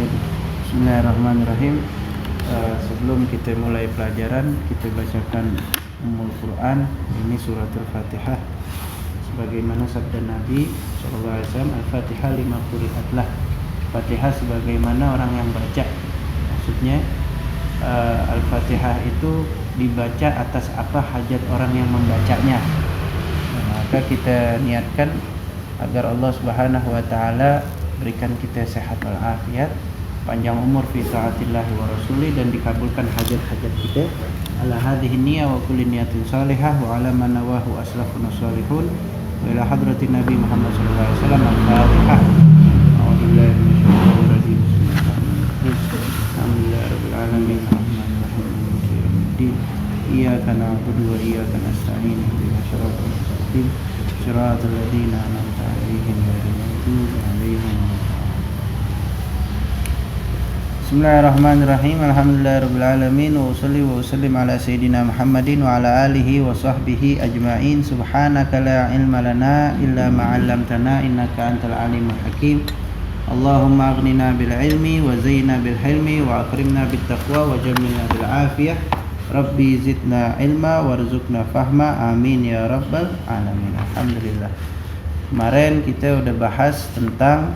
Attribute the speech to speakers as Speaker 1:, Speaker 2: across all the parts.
Speaker 1: Bismillahirrahmanirrahim. Sebelum kita mulai pelajaran, kita bacakan Ummul Quran. Ini suratul Fatihah. Sebagaimana sabda Nabi SAW, Al-Fatihah lima quri'atlah. Fatihah sebagaimana orang yang baca. Maksudnya Al-Fatihah itu dibaca atas apa hajat orang yang membacanya. Maka kita niatkan agar Allah Subhanahu wa taala berikan kita sehat walafiat, panjang umur fi taatillah wa rasuli, dan dikabulkan hajat-hajat kita. Ala hadhihi niyyah wa kulli niyatin salihah wa ala man nawahu aslafun salihun wa ila hadratin Nabi Muhammad sallallahu alaihi wasallam. Al-Fatihah. A'udzubillahi minasyaitonir rajim. Alhamdulillahirabbil alamin arrahmanir rahim maliki yaumiddin. Iyyaka na'budu wa iyyaka nasta'in ihdinas siratal mustaqim siratal ladzina an'amta 'alaihim ghairil maghdubi 'alaihim waladdallin. Bismillahirrahmanirrahim. Alhamdulillahirabbil alamin wa usolli wa usallim ala sayidina Muhammadin wa ala alihi wa sahbihi ajma'in. Subhanaka la ilma lana illa ma 'allamtana innaka antal alimul hakim. Allahumma aghnina bil ilmi wa zayyina bil hilmi wa akrimna bit taqwa wa jammilna bil afiyah. Rabbi zidna ilma warzuqna fahma. Amin ya rabbal alamin. Alhamdulillah. Kemarin kita udah bahas tentang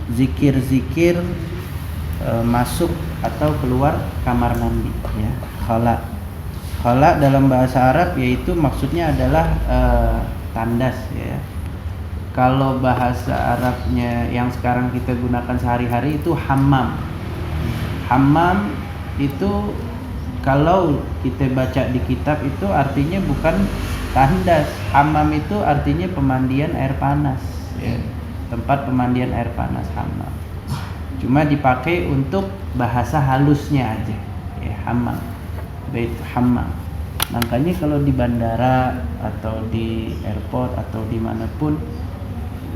Speaker 1: zikir-zikir masuk atau keluar kamar mandi, ya. Khala. Khala dalam bahasa Arab yaitu maksudnya adalah tandas, ya. Kalau bahasa Arabnya yang sekarang kita gunakan sehari-hari itu hammam. Hammam itu kalau kita baca di kitab itu artinya bukan tandas. Hammam itu artinya pemandian air panas, ya. Tempat pemandian air panas, hammam. Cuma dipakai untuk bahasa halusnya aja, ya, hammam. Bait hammam. Makanya kalau di bandara atau di airport atau dimanapun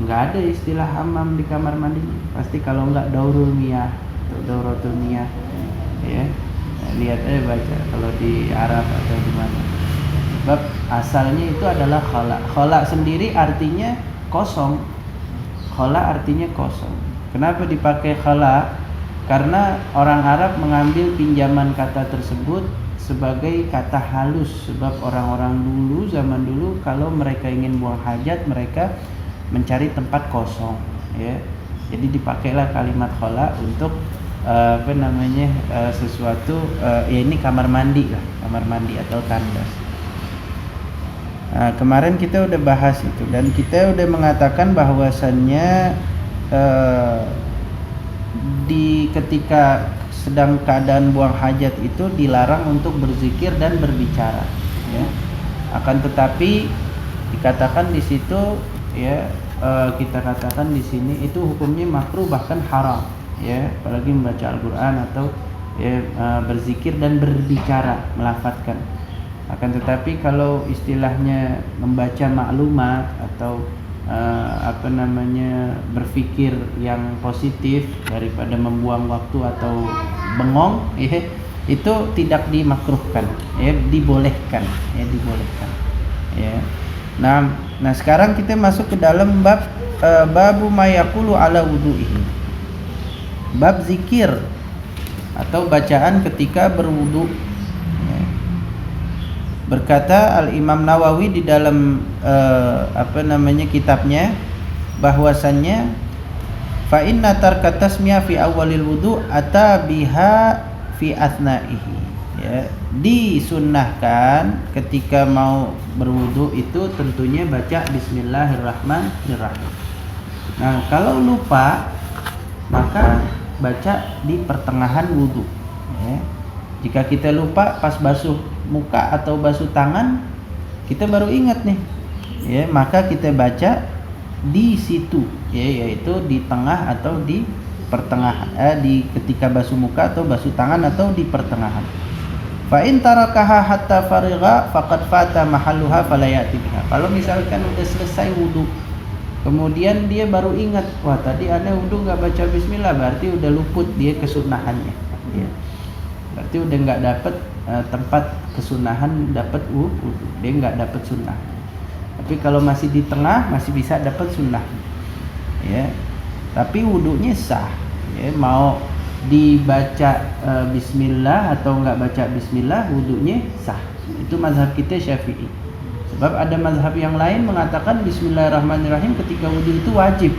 Speaker 1: nggak ada istilah hammam di kamar mandi. Pasti kalau nggak daurul miyah atau dauratul miyah, ya. Lihat aja baca kalau di Arab atau di mana. Sebab asalnya itu adalah khala. Khala sendiri artinya kosong. Khala artinya kosong. Kenapa dipakai khala? Karena orang Arab mengambil pinjaman kata tersebut sebagai kata halus. Sebab orang-orang dulu, zaman dulu, kalau mereka ingin buang hajat, mereka mencari tempat kosong, ya. Jadi dipakailah kalimat khala untuk sesuatu, ya ini kamar mandi lah, kamar mandi atau tandas. Kemarin kita udah bahas itu dan kita udah mengatakan bahwasannya di ketika sedang keadaan buang hajat itu dilarang untuk berzikir dan berbicara, ya. Akan tetapi dikatakan di situ, ya, kita katakan di sini itu hukumnya makruh bahkan haram, ya, apalagi membaca Al-Quran atau, ya, berzikir dan berbicara, melafadzkan. Akan tetapi kalau istilahnya membaca maklumat atau berpikir yang positif daripada membuang waktu atau bengong, ya, itu tidak dimakruhkan, ya, dibolehkan, ya, dibolehkan, ya. Nah sekarang kita masuk ke dalam bab babu mayaqulu ala wudu'ihi. Bab zikir atau bacaan ketika berwudu. Berkata Al-Imam Nawawi di dalam kitabnya bahwasannya fa inna tarka tasmiyah fi awalil wudu ata biha fi athnaihi, ya. Disunnahkan ketika mau berwudu itu tentunya baca bismillahirrahmanirrahim. Nah, kalau lupa maka baca di pertengahan wudu, ya. Jika kita lupa pas basuh muka atau basuh tangan, kita baru ingat nih, ya, maka kita baca di situ, ya, yaitu di tengah atau di pertengahan, di ketika basuh muka atau basuh tangan atau di pertengahan. Fa in tarakaha hatta farigha faqad fata mahalluha fala ya'ti biha. Kalau misalkan udah selesai wudu, kemudian dia baru ingat, wah tadi ana wudu enggak baca bismillah, berarti udah luput dia kesunahannya, ya. Berarti udah enggak dapat tempat kesunahan, dapat wudu, dia enggak dapat sunnah. Tapi kalau masih di tengah masih bisa dapat sunnah, ya. tapi wudunya sah. Ya, mau dibaca bismillah atau enggak baca bismillah, wudunya sah. Itu mazhab kita Syafi'i. Sebab ada mazhab yang lain mengatakan bismillahirrahmanirrahim ketika wudu itu wajib.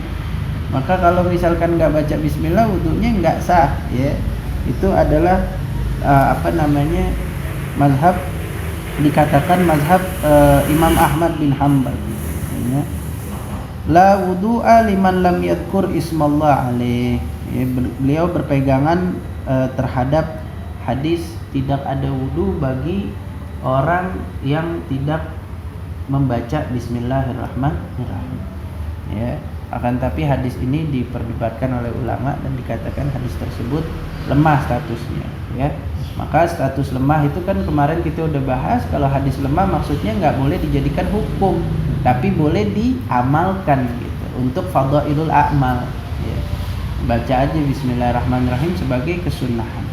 Speaker 1: Maka kalau misalkan enggak baca bismillah, wudunya enggak sah, ya. Itu adalah mazhab, dikatakan mazhab Imam Ahmad bin Hanbal, ya. La wudu'a liman lam yadhkur ismallah alaih. Ya, beliau berpegangan terhadap hadis tidak ada wudu bagi orang yang tidak membaca bismillahirrahmanirrahim. Ya, akan tapi hadis ini diperdebatkan oleh ulama dan dikatakan hadis tersebut lemah statusnya, ya. Maka status lemah itu kan kemarin kita udah bahas, kalau hadis lemah maksudnya nggak boleh dijadikan hukum, tapi boleh diamalkan gitu untuk fadhailul a'mal, ya. Baca aja bismillahirrahmanirrahim sebagai kesunahan,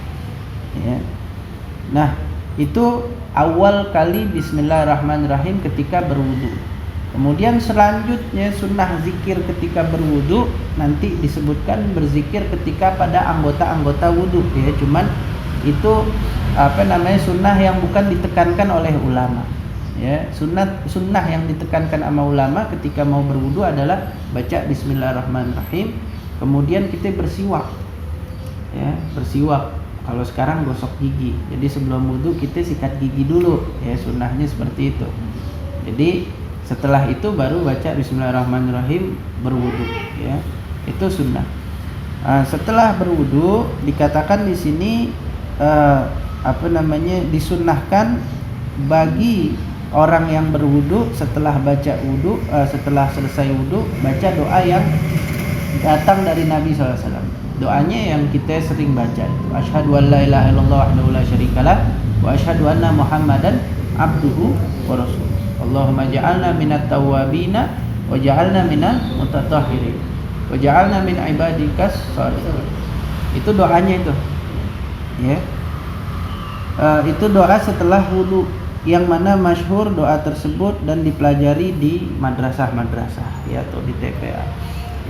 Speaker 1: ya. Nah, itu awal kali bismillahirrahmanirrahim ketika berwudu. Kemudian selanjutnya sunnah zikir ketika berwudu nanti disebutkan berzikir ketika pada anggota-anggota wudu, ya. Cuman itu sunnah yang bukan ditekankan oleh ulama, ya. Sunnah yang ditekankan sama ulama ketika mau berwudu adalah baca bismillahirrahmanirrahim, kemudian kita bersiwak, ya, bersiwak. Kalau sekarang gosok gigi, jadi sebelum wudu kita sikat gigi dulu, ya, sunnahnya seperti itu. Jadi setelah itu baru baca bismillahirrahmanirrahim berwudu, ya. Itu sunnah. Setelah berwudu dikatakan di sini disunnahkan bagi orang yang berwudu setelah baca wudu, setelah selesai wudu baca doa yang datang dari Nabi SAW. Doanya yang kita sering baca itu, asyhadu an la ilaha illallah wahdahu la syarikalah wa asyhadu anna muhammadan abduhu wa rasuluh. Allahumma ja'alna minat tawwabina wa ja'alna minal mutatahhirin wa ja'alna min ibadikas shalihin. Itu doanya itu, ya. Itu doa setelah wudu yang mana masyhur doa tersebut dan dipelajari di madrasah-madrasah, ya, atau di TPA,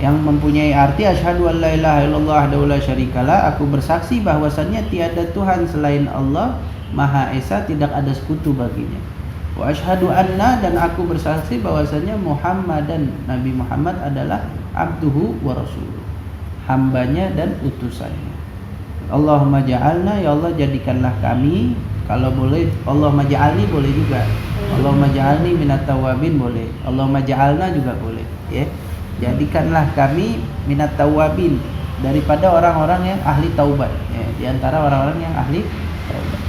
Speaker 1: yang mempunyai arti asyhadu an la ilaha illallah wahdahu la syarikalah, aku bersaksi bahwasannya tiada Tuhan selain Allah Maha Esa, tidak ada sekutu baginya. Wa asyhadu anna, dan aku bersaksi bahwasannya Muhammadan, Nabi Muhammad adalah abduhu wa rasuluh, hambanya dan utusannya. Allahumma ja'alna, ya Allah jadikanlah kami, kalau boleh Allahumma ja'alni boleh juga, Allahumma ja'alni minat tawabin boleh, Allahumma ja'alna juga boleh, ya. Jadikanlah kami minat tawabin, daripada orang-orang yang ahli taubat, ya, di antara orang-orang yang ahli taubat.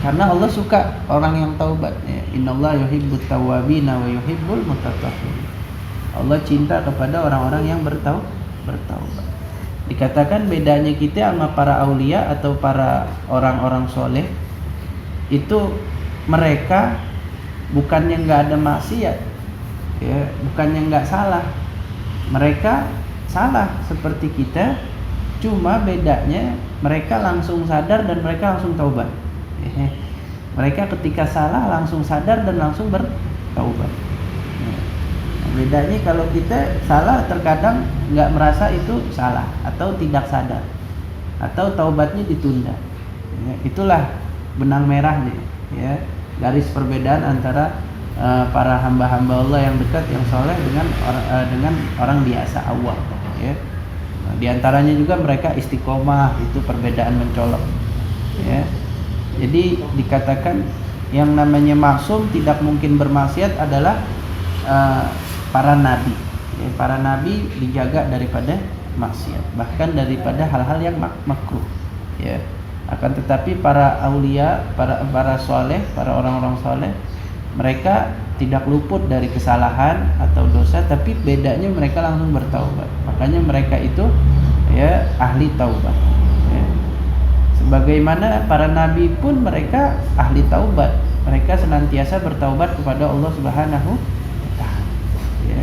Speaker 1: Karena Allah suka orang yang taubat, ya. Innallaha yuhibbut tawwabina wa yuhibbul mutatahhirin. Allah cinta kepada orang-orang yang bertaubat. Dikatakan bedanya kita sama para aulia atau para orang-orang soleh itu, mereka bukannya nggak ada maksiat, ya, bukannya nggak salah, mereka salah seperti kita, cuma bedanya mereka langsung sadar dan mereka langsung taubat. Mereka ketika salah langsung sadar dan langsung bertaubat. Bedanya kalau kita salah terkadang nggak merasa itu salah atau tidak sadar, atau taubatnya ditunda, ya, itulah benang merahnya, ya, garis perbedaan antara para hamba-hamba Allah yang dekat, yang soleh dengan orang biasa awam, ya. Di antaranya juga mereka istiqomah, itu perbedaan mencolok, ya. Jadi dikatakan yang namanya maksum tidak mungkin bermaksiat adalah para nabi, ya. Para nabi dijaga daripada maksiat, bahkan daripada hal-hal yang makruh, ya. Akan tetapi para aulia, para soleh, para orang-orang soleh, mereka tidak luput dari kesalahan atau dosa, tapi bedanya mereka langsung bertaubat. Makanya mereka itu, ya, ahli taubat, ya. Sebagaimana para nabi pun mereka ahli taubat, mereka senantiasa bertaubat kepada Allah Subhanahu wa ta'ala, ya.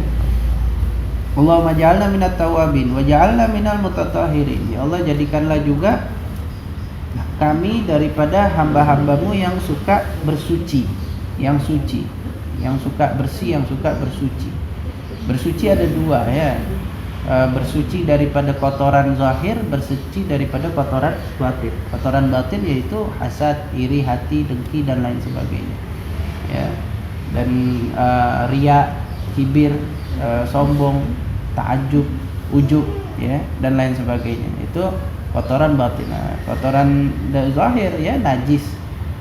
Speaker 1: Allahumma ja'alna minat tawabin wa ja'alna minal mutatahhirin. Ya Allah, jadikanlah juga kami daripada hamba-hambamu yang suka bersuci, yang suci, yang suka bersih, yang suka bersuci. Bersuci ada dua, ya. bersuci daripada kotoran zahir, bersuci daripada kotoran batin. Kotoran batin yaitu hasad, iri hati, dengki dan lain sebagainya. Ya. Dan riya, kibir, sombong, ta'ajub, ujub, ya, dan lain sebagainya. Itu kotoran batin. Nah, kotoran zahir ya najis,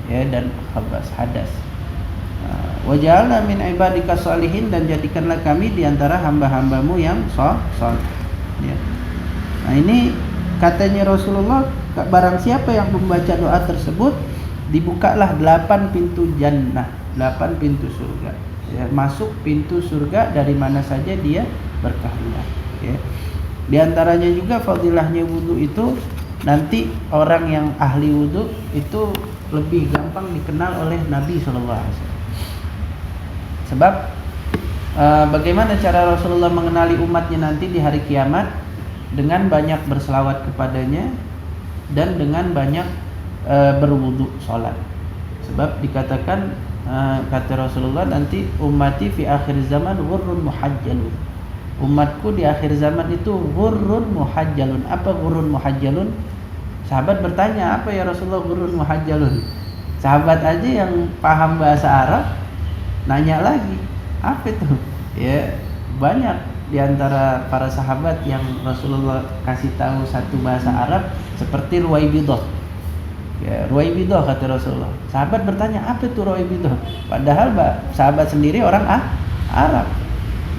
Speaker 1: ya, dan khabas, hadas. Wa ja'alna min ibadika shalihin, dan jadikanlah kami di antara hamba-hambamu yang saleh. Ya. Nah, ini katanya Rasulullah, barang siapa yang membaca doa tersebut, dibukalah 8 pintu jannah, 8 pintu surga. Ya, masuk pintu surga dari mana saja dia berkehendak. Ya. Di antaranya juga fadilahnya wudu itu, nanti orang yang ahli wudu itu lebih gampang dikenal oleh Nabi SAW. Sebab bagaimana cara Rasulullah mengenali umatnya nanti di hari kiamat? Dengan banyak berselawat kepadanya dan dengan banyak berwudu, sholat. Sebab dikatakan, kata Rasulullah, nanti ummati fi akhir zaman ghurrun muhajjalun. Umatku di akhir zaman itu ghurrun muhajjalun. Apa ghurrun muhajjalun? Sahabat bertanya, apa ya Rasulullah ghurrun muhajjalun? Sahabat aja yang paham bahasa Arab nanya lagi, apa itu? Ya, banyak di antara para sahabat yang Rasulullah kasih tahu satu bahasa Arab, seperti Ruwaibidah. Ya, Ruwaibidah kata Rasulullah. Sahabat bertanya, apa itu Ruwaibidah? Padahal sahabat sendiri orang Arab.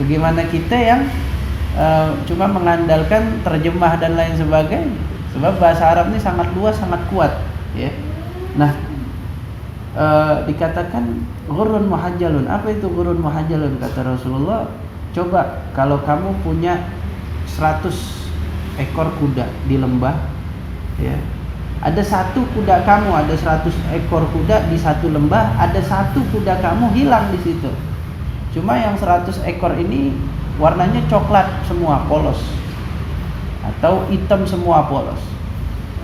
Speaker 1: Bagaimana kita yang cuma mengandalkan terjemah dan lain sebagainya? Sebab bahasa Arab ini sangat luas, sangat kuat. Ya. Nah, dikatakan ghurrun muhajjalun. Apa itu ghurrun muhajjalun? Kata Rasulullah, coba kalau kamu punya 100 ekor kuda di lembah, ya. Ada satu kuda kamu, ada 100 ekor kuda di satu lembah, ada satu kuda kamu hilang di situ. Cuma yang 100 ekor ini warnanya coklat semua, polos, atau hitam semua, polos.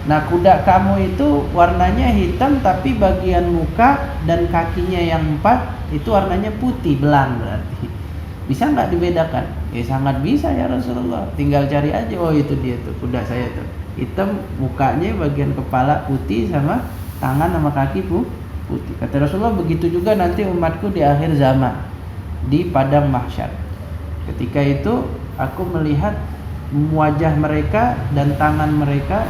Speaker 1: Nah, kuda kamu itu warnanya hitam, tapi bagian muka dan kakinya yang 4 itu warnanya putih, belang berarti. Bisa nggak dibedakan? Ya sangat bisa ya Rasulullah. Tinggal cari aja, oh itu dia tuh kuda saya tuh. Hitam mukanya, bagian kepala putih, sama tangan sama kaki putih. Kata Rasulullah, begitu juga nanti umatku di akhir zaman di padang mahsyar. Ketika itu aku melihat wajah mereka dan tangan mereka,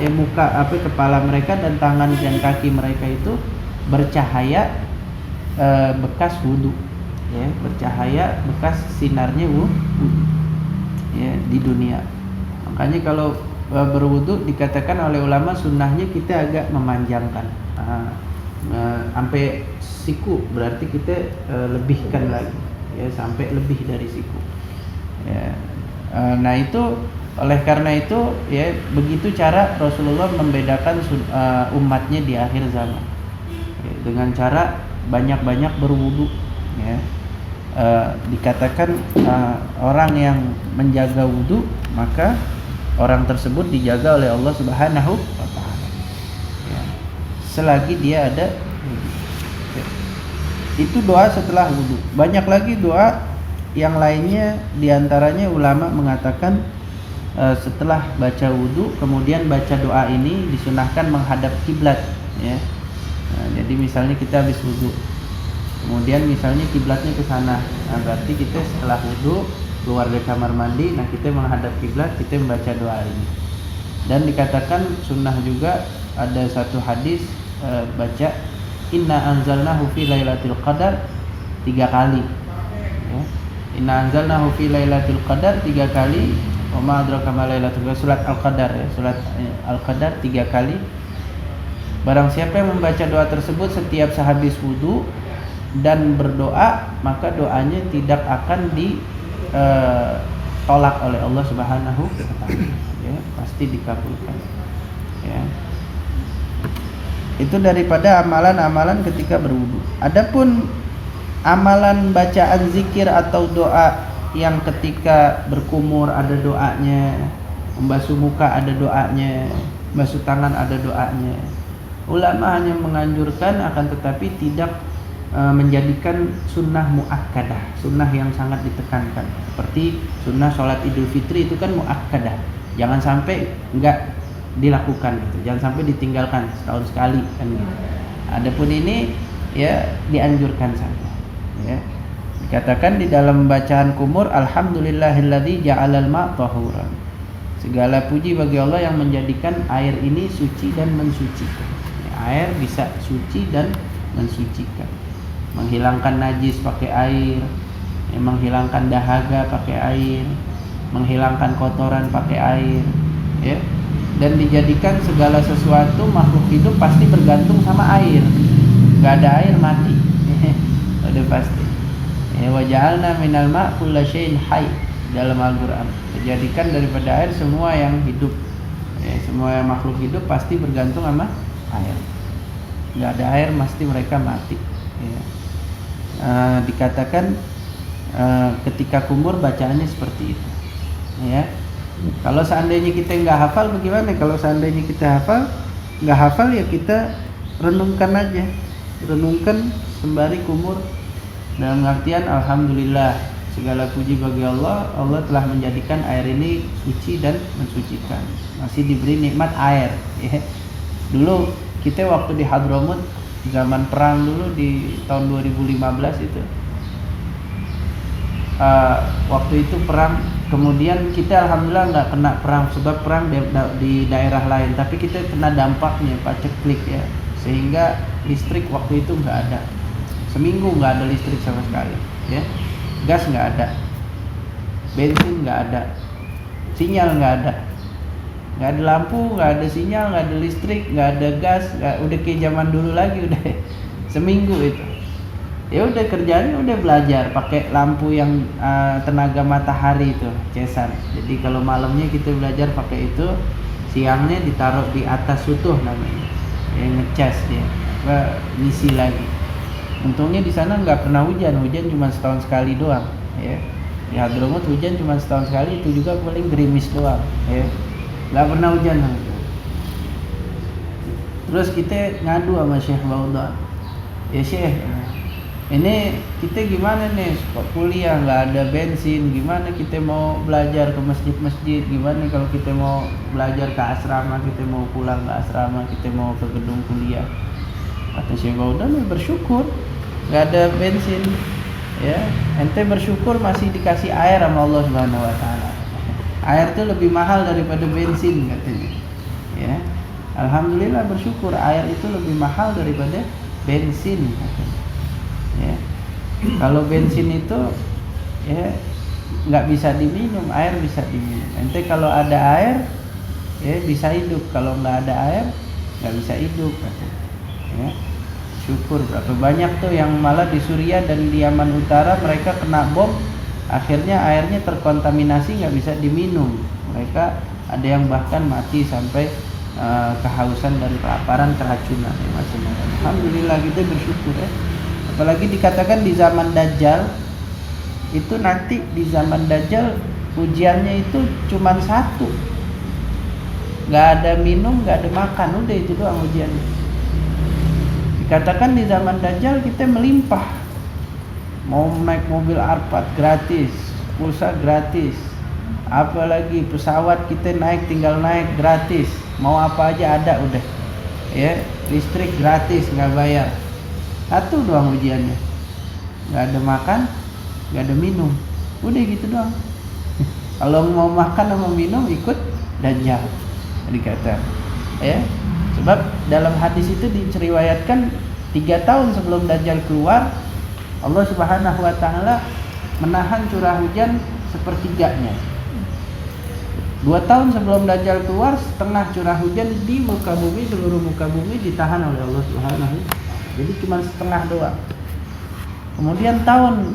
Speaker 1: kepala mereka dan tangan dan kaki mereka itu bercahaya bekas wudu, ya, bercahaya bekas sinarnya wudu, ya, di dunia. Makanya kalau berwudu dikatakan oleh ulama sunnahnya kita agak memanjangkan, sampai siku, berarti kita lebihkan lagi, ya, sampai lebih dari siku, ya. Nah itu, oleh karena itu, ya, begitu cara Rasulullah membedakan umatnya di akhir zaman, ya, dengan cara banyak-banyak berwudu, ya. Dikatakan orang yang menjaga wudu, maka orang tersebut dijaga oleh Allah Subhanahu wa Ta'ala, ya, selagi dia ada wudu. Ya. Itu doa setelah wudu. Banyak lagi doa yang lainnya, diantaranya ulama mengatakan setelah baca wudu kemudian baca doa ini disunahkan menghadap kiblat, ya. Nah, jadi misalnya kita habis wudu, kemudian misalnya kiblatnya ke sana, nah berarti kita setelah wudu keluar dari kamar mandi, nah kita menghadap kiblat, kita membaca doa ini. Dan dikatakan sunnah juga, ada satu hadis baca inna anzalnahu fi lailatul qadar 3 kali, ya. Inna anzalnahu fi lailatul qadar 3 kali, wa ma adraka ma lailatul qadar, surat Al-Qadar, ya, surat Al-Qadar 3 kali. Barang siapa yang membaca doa tersebut setiap sehabis wudu dan berdoa, maka doanya tidak akan ditolak oleh Allah Subhanahu wa Ta'ala, ya, pasti dikabulkan, ya. Itu daripada amalan-amalan ketika berwudu. Adapun amalan bacaan zikir atau doa yang ketika berkumur ada doanya, membasuh muka ada doanya, membasuh tangan ada doanya. Ulama hanya menganjurkan, akan tetapi tidak menjadikan sunnah muakkadah, sunnah yang sangat ditekankan. Seperti sunnah sholat Idul Fitri itu kan muakkadah, jangan sampai enggak dilakukan gitu, jangan sampai ditinggalkan setahun sekali kan gitu. Adapun ini ya dianjurkan saja. Ya. Dikatakan di dalam bacaan kumur, alhamdulillahilladzi ja'alal ma' tahuran. Segala puji bagi Allah yang menjadikan air ini suci dan mensucikan. Ya, air bisa suci dan mensucikan. Menghilangkan najis pakai air, ya, menghilangkan dahaga pakai air, menghilangkan kotoran pakai air, ya. Dan dijadikan segala sesuatu makhluk hidup pasti bergantung sama air. Gak ada air mati. Udah pasti. Ya, wa ja'alna minal ma' kulla syai'in hayy dalam Al-Qur'an. Dijadikan daripada air semua yang hidup. Ya, semua yang makhluk hidup pasti bergantung sama air. Gak ada air pasti mereka mati. Ya. Dikatakan ketika kumur bacaannya seperti itu. Ya. Kalau seandainya kita nggak hafal bagaimana? Kalau seandainya kita nggak hafal ya kita renungkan aja, renungkan sembari kumur dalam artian alhamdulillah segala puji bagi Allah, Allah telah menjadikan air ini suci dan mensucikan, masih diberi nikmat air. Ya. Dulu kita waktu di Hadramut zaman perang dulu di tahun 2015 itu. Waktu itu perang, kemudian kita alhamdulillah nggak kena perang sebab perang di daerah lain, tapi kita kena dampaknya paceklik ya, sehingga listrik waktu itu nggak ada, seminggu nggak ada listrik sama sekali, ya, gas nggak ada, bensin nggak ada, sinyal nggak ada lampu, nggak ada sinyal, nggak ada listrik, nggak ada gas, udah kayak zaman dulu lagi, udah seminggu itu. Ya udah kerjanya udah belajar pakai lampu yang tenaga matahari itu, cesan. Jadi kalau malamnya kita belajar pakai itu, siangnya ditaruh di atas sutuh namanya, yang ngecas dia, ngisi lagi. Untungnya di sana nggak pernah hujan cuma setahun sekali doang. Ya. Di Hadramut hujan cuma setahun sekali, itu juga paling gerimis doang. Ya. Nggak pernah hujan. Terus kita ngadu sama Syekh Bauda, ya Syekh, ini kita gimana nih kuliah nggak ada bensin, gimana kita mau belajar ke masjid-masjid, gimana kalau kita mau belajar ke asrama, kita mau pulang ke asrama, kita mau ke gedung kuliah. Kata Syekh Baudan, bersyukur nggak ada bensin, ya ente bersyukur masih dikasih air sama Allah Subhanahu Wa Taala. Air itu lebih mahal daripada bensin katanya, ya alhamdulillah bersyukur air itu lebih mahal daripada bensin katanya. Ya. Kalau bensin itu ya nggak bisa diminum, air bisa diminum. Ente kalau ada air ya bisa hidup, kalau nggak ada air nggak bisa hidup. Ya. Syukur berapa banyak tuh yang malah di Suriah dan di Yaman Utara mereka kena bom, akhirnya airnya terkontaminasi nggak bisa diminum. Mereka ada yang bahkan mati sampai kehausan dari kelaparan, keracunan. Ya, macam-macam. Alhamdulillah kita bersyukur ya. Apalagi dikatakan di zaman Dajjal itu, nanti di zaman Dajjal ujiannya itu cuma satu, nggak ada minum, nggak ada makan, udah itu doang ujiannya. Dikatakan di zaman Dajjal kita melimpah, mau naik mobil Arfat gratis, pulsa gratis, apalagi pesawat kita naik tinggal naik gratis, mau apa aja ada udah, ya listrik gratis nggak bayar. Satu doang ujiannya, nggak ada makan, nggak ada minum, udah gitu doang. Kalau mau makan sama minum ikut Dajjal, dikata, ya. Sebab dalam hadis itu diriwayatkan 3 tahun sebelum Dajjal keluar, Allah Subhanahu Wa Taala menahan curah hujan sepertiganya. 2 tahun sebelum Dajjal keluar, setengah curah hujan di muka bumi, seluruh muka bumi ditahan oleh Allah Subhanahu Wa Taala. Jadi cuma setengah doang. Kemudian tahun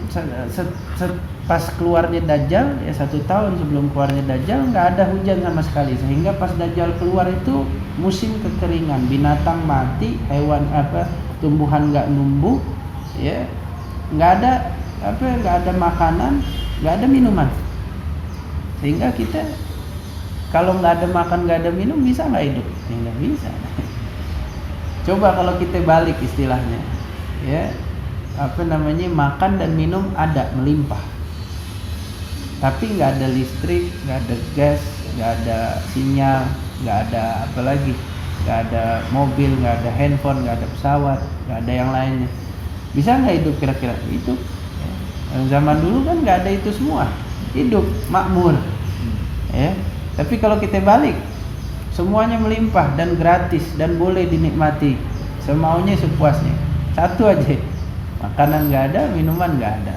Speaker 1: pas keluarnya Dajjal, ya 1 tahun sebelum keluarnya Dajjal nggak ada hujan sama sekali, sehingga pas Dajjal keluar itu musim kekeringan, binatang mati, hewan tumbuhan nggak numbuh, ya nggak ada makanan, nggak ada minuman, sehingga kita kalau nggak ada makan, nggak ada minum, bisa nggak hidup? Ya nggak bisa. Coba kalau kita balik istilahnya, ya makan dan minum ada melimpah, tapi nggak ada listrik, nggak ada gas, nggak ada sinyal, nggak ada apa lagi, nggak ada mobil, nggak ada handphone, nggak ada pesawat, nggak ada yang lainnya. Bisa nggak hidup kira-kira? Hidup. Zaman dulu kan nggak ada itu semua, hidup makmur. Ya. Tapi kalau kita balik, semuanya melimpah dan gratis dan boleh dinikmati semaunya sepuasnya. Satu aja, makanan nggak ada, minuman nggak ada,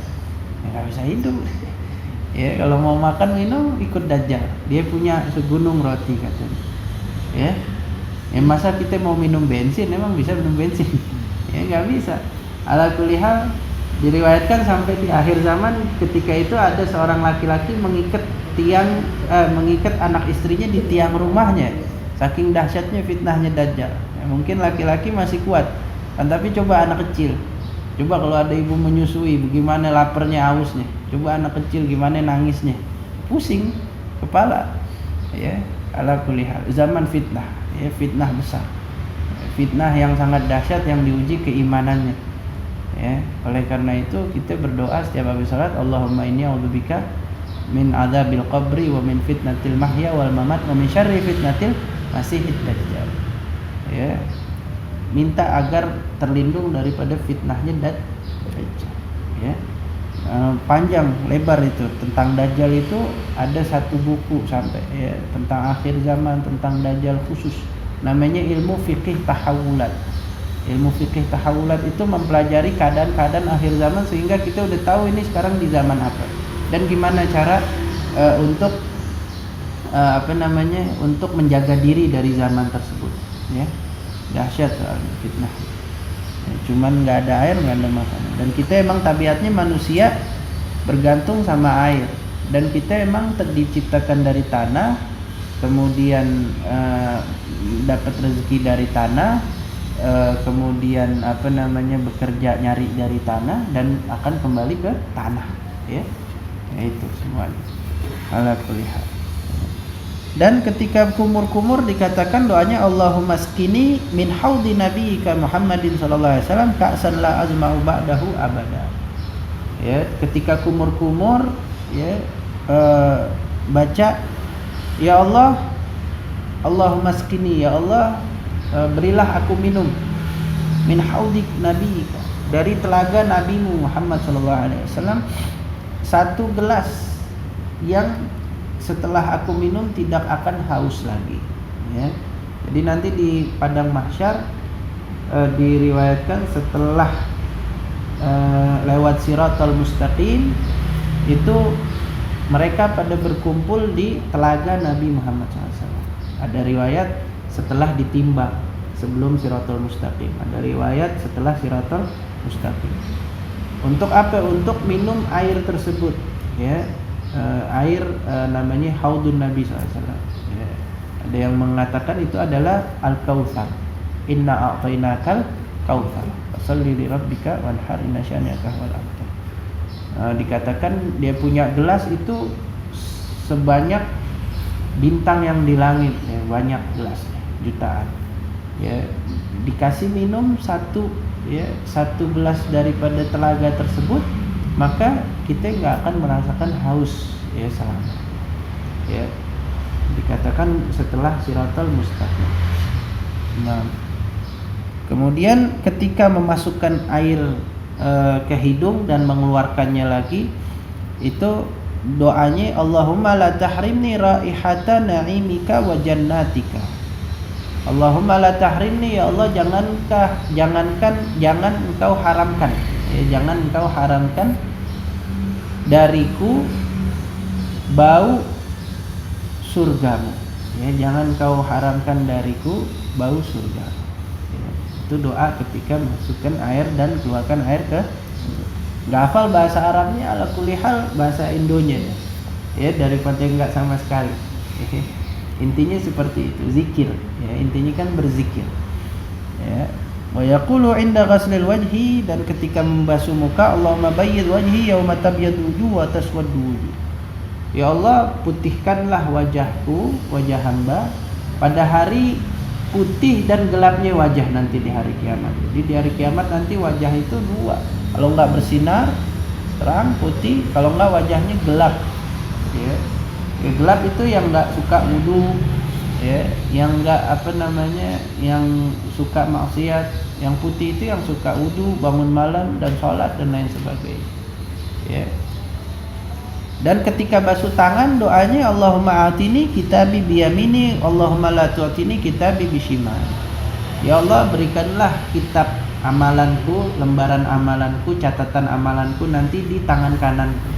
Speaker 1: ya nggak bisa hidup. Ya, kalau mau makan minum ikut Dajjal, dia punya segunung roti katanya. Ya masa kita mau minum bensin, emang bisa minum bensin? Ya nggak bisa. Ala kulli hal, diriwayatkan sampai di akhir zaman ketika itu ada seorang laki-laki mengikat anak istrinya di tiang rumahnya, saking dahsyatnya fitnahnya Dajjal. Ya, mungkin laki-laki masih kuat, kan, tapi coba anak kecil. Coba kalau ada ibu menyusui, bagaimana laparnya, hausnya. Coba anak kecil gimana nangisnya, pusing kepala. Ya, ala kulli hal, zaman fitnah, ya, fitnah besar, fitnah yang sangat dahsyat yang diuji keimanannya. Ya, oleh karena itu kita berdoa setiap habis salat, Allahumma inni a'udzubika min adzabil qabri wa min fitnatil mahya wal mamat wa min syarri fitnatil masiihid dajjal. Ya, minta agar terlindung daripada fitnahnya Dajjal. Ya. Panjang lebar itu tentang Dajjal, itu ada satu buku sampai ya, tentang akhir zaman, tentang Dajjal khusus, namanya ilmu fikih tahawulat. Ilmu fikih tahawulat itu mempelajari keadaan-keadaan akhir zaman sehingga kita udah tahu ini sekarang di zaman apa dan gimana cara untuk untuk menjaga diri dari zaman tersebut. Ya, dahsyat fitnah. Ya, cuman nggak ada air, nggak ada makanan, dan kita emang tabiatnya manusia bergantung sama air, dan kita emang diciptakan dari tanah, kemudian dapat rezeki dari tanah, kemudian bekerja nyari dari tanah dan akan kembali ke tanah. Ya, itu semuanya. Ala kulli hal. Dan ketika kumur-kumur dikatakan doanya Allahumma skini min haudi nabiyyika Muhammadin sallallahu alaihi wasallam ka'san la azma'u ba'dahu abada. Ya, ketika kumur-kumur ya baca ya Allah, Allahumma skini, ya Allah berilah aku minum min haudi nabiyyika, dari telaga nabimu Muhammad sallallahu alaihi wasallam, satu gelas yang setelah aku minum tidak akan haus lagi. Ya. Jadi nanti di padang mahsyar diriwayatkan setelah lewat siratal mustaqim itu mereka pada berkumpul di telaga Nabi Muhammad SAW. Ada riwayat setelah ditimbang sebelum siratal mustaqim, ada riwayat setelah siratal mustaqim. Untuk apa? Untuk minum air tersebut. Ya. Air namanya haudun Nabi SAW. Ya. Ada yang mengatakan itu adalah al-kautsar. Inna a'tainakal kautsar. Fasholli li rabbika wanhar inna syani'aka wal abtar. Dikatakan dia punya gelas itu sebanyak bintang yang di langit, ya, banyak gelasnya, jutaan. Ya, dikasih minum satu gelas daripada telaga tersebut, maka kita nggak akan merasakan haus ya selama. Ya, dikatakan setelah siratal mustaqim. Nah, kemudian ketika memasukkan air ke hidung dan mengeluarkannya lagi, itu doanya Allahumma la tahrimni raihata na'imika wa jannatika. Allahumma la tahrimni, ya Allah jangan engkau haramkan. Ya, jangan engkau haramkan dariku bau surgamu. Ya, jangan engkau haramkan dariku bau surgamu. Ya, itu doa ketika masukkan air dan keluarkan air ke. Nggak hafal bahasa Arabnya, ala kulli hal bahasa Indonya ya, daripada nggak sama sekali. Intinya seperti itu, zikir. Ya, intinya kan berzikir. Ya. Wa yaqulu 'inda ghaslil wajhi, dan ketika membasuh muka, Allahumma bayyid wajhi yauma tabyadu wujuh wa taswaddu wujuh. Ya Allah, putihkanlah wajahku, wajah hamba pada hari putih dan gelapnya wajah nanti di hari kiamat. Jadi di hari kiamat nanti wajah itu dua. Kalau enggak bersinar terang putih, kalau enggak wajahnya gelap. Ya. Gelap itu yang enggak suka wudu, ya, yang enggak yang suka maksiat. Yang putih itu yang suka wudu, bangun malam dan sholat dan lain sebagainya. Ya. Dan ketika basuh tangan doanya Allahumma atini kitabi biyamini, Allahumma la tu'tini kitabi bishimali. Ya Allah, berikanlah kitab amalanku, lembaran amalanku, catatan amalanku nanti di tangan kananku.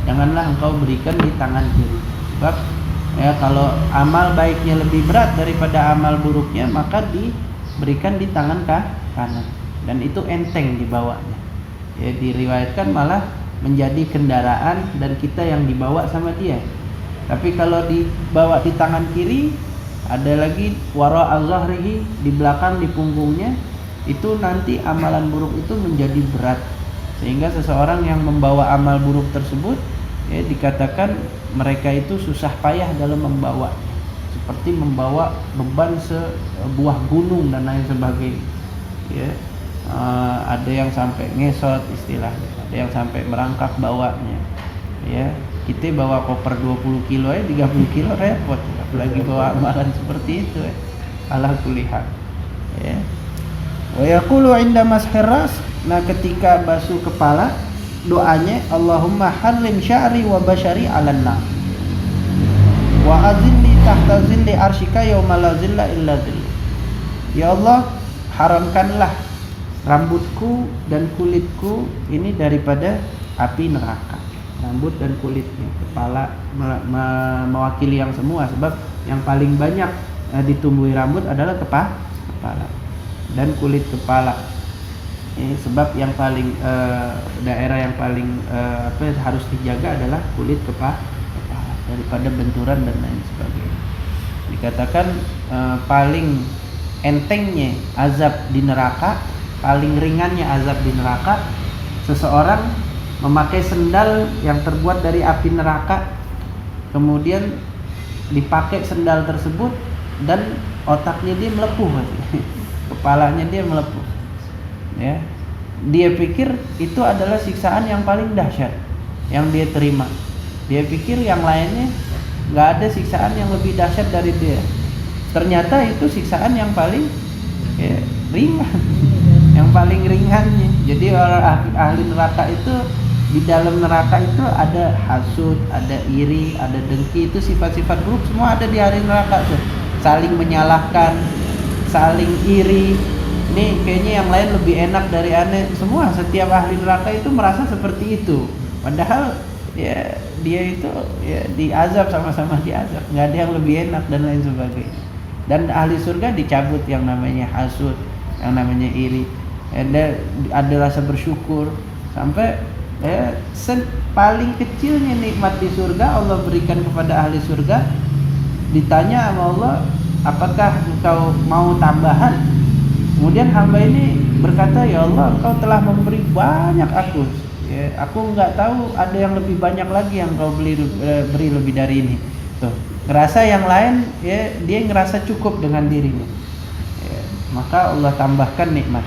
Speaker 1: Janganlah engkau berikan di tangan kiri. Sebab ya kalau amal baiknya lebih berat daripada amal buruknya, maka diberikan di tangan kanan. Dan itu enteng dibawanya. Ya, diriwayatkan malah menjadi kendaraan dan kita yang dibawa sama dia. Tapi kalau dibawa di tangan kiri, ada lagi wara al-zahrihi, di belakang di punggungnya, itu nanti amalan buruk itu menjadi berat. Sehingga seseorang yang membawa amal buruk tersebut, ya, dikatakan mereka itu susah payah dalam membawa, seperti membawa beban sebuah gunung dan lain sebagainya. Ya. Ada yang sampai ngesot istilahnya, ada yang sampai merangkak bawanya. Ya, kita bawa koper 20 kilo 30 kilo repot, apalagi bawa amalan seperti itu ya. Ala kulli hal. Ya. Wa yaqulu 'inda mashir ras, nah ketika basuh kepala doanya Allahumma harrim sya'ri wa bashari 'alan nar. Wa azilli tahta zilli arsyika yauma la zilla illa zillu. Ya Allah, haramkanlah rambutku dan kulitku ini daripada api neraka. Rambut dan kulitnya, kepala mewakili yang semua, sebab yang paling banyak ditumbuhi rambut adalah kepala dan kulit kepala. Ini sebab yang paling daerah yang paling harus dijaga adalah kulit kepala daripada benturan dan lain sebagainya. Dikatakan paling entengnya azab di neraka, paling ringannya azab di neraka, seseorang memakai sendal yang terbuat dari api neraka, kemudian dipakai sendal tersebut dan otaknya dia melepuh, kepalanya dia melepuh. Ya, dia pikir itu adalah siksaan yang paling dahsyat yang dia terima. Dia pikir yang lainnya nggak ada siksaan yang lebih dahsyat dari dia. Ternyata itu siksaan yang paling ringan. Yang paling ringannya. Jadi orang ahli neraka itu, di dalam neraka itu ada hasud, ada iri, ada dengki, itu sifat-sifat buruk semua ada di ahli neraka tuh. Saling menyalahkan, saling iri. Ini kayaknya yang lain lebih enak dari aneh. Semua setiap ahli neraka itu merasa seperti itu. Padahal ya dia itu ya diazab, sama-sama diazab. Nggak ada yang lebih enak dan lain sebagainya. Dan ahli surga dicabut yang namanya hasud, yang namanya iri. Ada rasa bersyukur, sampai paling kecilnya nikmat di surga Allah berikan kepada ahli surga. Ditanya sama Allah, apakah engkau mau tambahan? Kemudian hamba ini berkata, ya Allah, engkau telah memberi banyak aku. Ya, aku nggak tahu ada yang lebih banyak lagi yang engkau beri lebih dari ini. Tuh, ngerasa yang lain, ya, dia ngerasa cukup dengan dirinya. Ya, maka Allah tambahkan nikmat.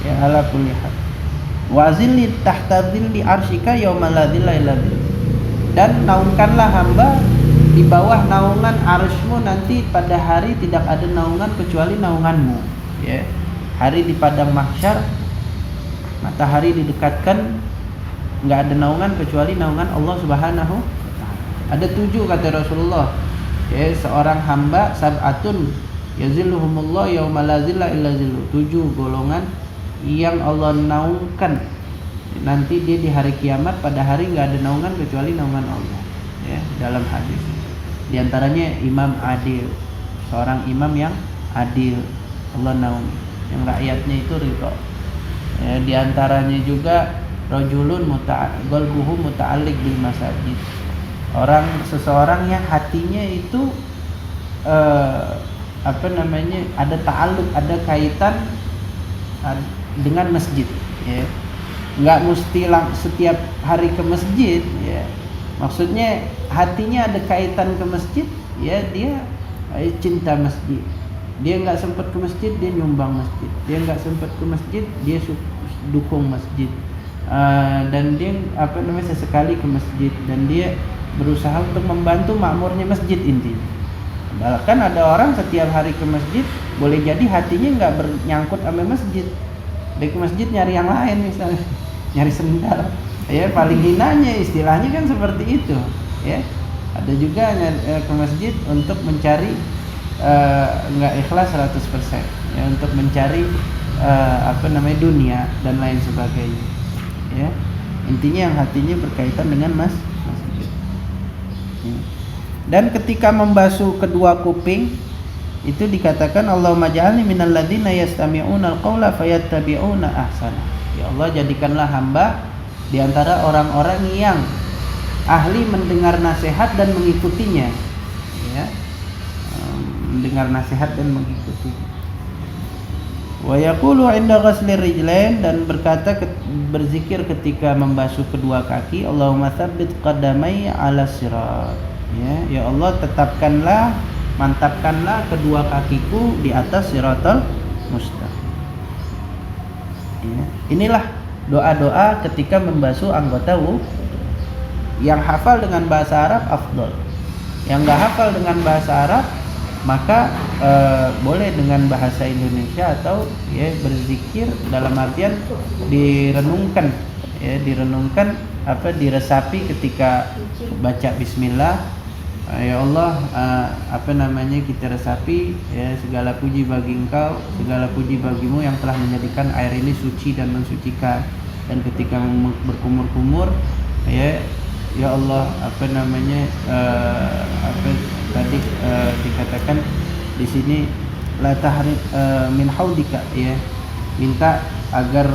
Speaker 1: Ya, ala kulli hal. Wa zilli tahta zilli arsyika yauma la zilla illa zilluh. Dan naungkanlah hamba di bawah naungan arsy-Mu nanti pada hari tidak ada naungan kecuali naungan-Mu. Ya. Hari di padang mahsyar, matahari didekatkan, enggak ada naungan kecuali naungan Allah Subhanahu wa taala. Ada 7 kata Rasulullah. Ya, seorang hamba sab'atun yazilluhumullah yauma la zilla illa zilluh. 7 golongan yang Allah naungkan nanti dia di hari kiamat, pada hari nggak ada naungan kecuali naungan Allah. Ya, dalam hadis. Di antaranya imam adil, seorang imam yang adil, Allah naungi, yang rakyatnya itu ridho. Ya, di antaranya juga rajulun qalbuhu muta'alliq bil masajid. Seseorang yang hatinya itu ada ta'alluq, ada kaitan dengan masjid, ya. Nggak mesti setiap hari ke masjid, ya. Maksudnya hatinya ada kaitan ke masjid, ya, dia cinta masjid. Dia nggak sempat ke masjid, dia nyumbang masjid. Dia nggak sempat ke masjid, dia dukung masjid. Dan dia sesekali ke masjid, dan dia berusaha untuk membantu makmurnya masjid intinya. Bahkan ada orang setiap hari ke masjid, boleh jadi hatinya nggak bernyangkut sama masjid. Dia ke masjid nyari yang lain, misalnya nyari sendal. Ya, paling hinanya istilahnya kan seperti itu. Ya, ada juga ke masjid untuk mencari nggak ikhlas 100%. Ya, untuk mencari dunia dan lain sebagainya. Ya, intinya yang hatinya berkaitan dengan masjid. Ya. Dan ketika membasuh kedua kuping itu dikatakan Allahumma ja'alni minal ladzina yastami'una al-qaula fayattabi'una ahsana. Ya Allah, jadikanlah hamba di antara orang-orang yang ahli mendengar nasihat dan mengikutinya. Ya. Mendengar nasihat dan mengikutinya. Wa yaqulu 'inda ghaslir rijlain, dan berzikir ketika membasuh kedua kaki, Allahumma tsabbit qadamai 'ala sirat. Ya Allah, mantapkanlah kedua kakiku di atas siratal mustaqim. Ya, inilah doa-doa ketika membasuh anggota wudu. Yang hafal dengan bahasa Arab afdol. Yang enggak hafal dengan bahasa Arab maka boleh dengan bahasa Indonesia atau ya berzikir dalam artian direnungkan, diresapi ketika baca bismillah. Ya Allah, kita resapi, ya, segala puji bagi Engkau, segala puji bagimu yang telah menjadikan air ini suci dan mensucikan. Dan ketika berkumur-kumur, ya Allah, dikatakan di sini la tahrid min haudika, ya, minta agar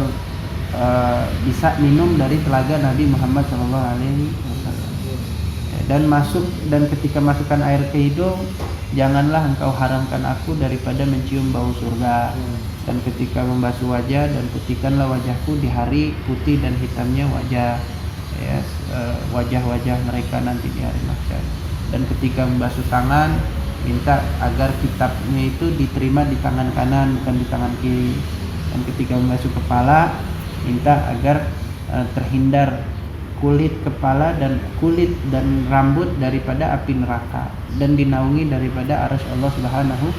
Speaker 1: bisa minum dari telaga Nabi Muhammad SAW. Dan ketika masukkan air ke hidung, janganlah engkau haramkan aku daripada mencium bau surga. Dan ketika membasuh wajah, dan putihkanlah wajahku di hari putih dan hitamnya wajah, ya, wajah-wajah mereka nanti di hari mahsyar. Dan ketika membasuh tangan, minta agar kitabnya itu diterima di tangan kanan, bukan di tangan kiri. Dan ketika membasuh kepala, minta agar terhindar kulit kepala dan kulit dan rambut daripada api neraka, dan dinaungi daripada arsy Allah Subhanahu.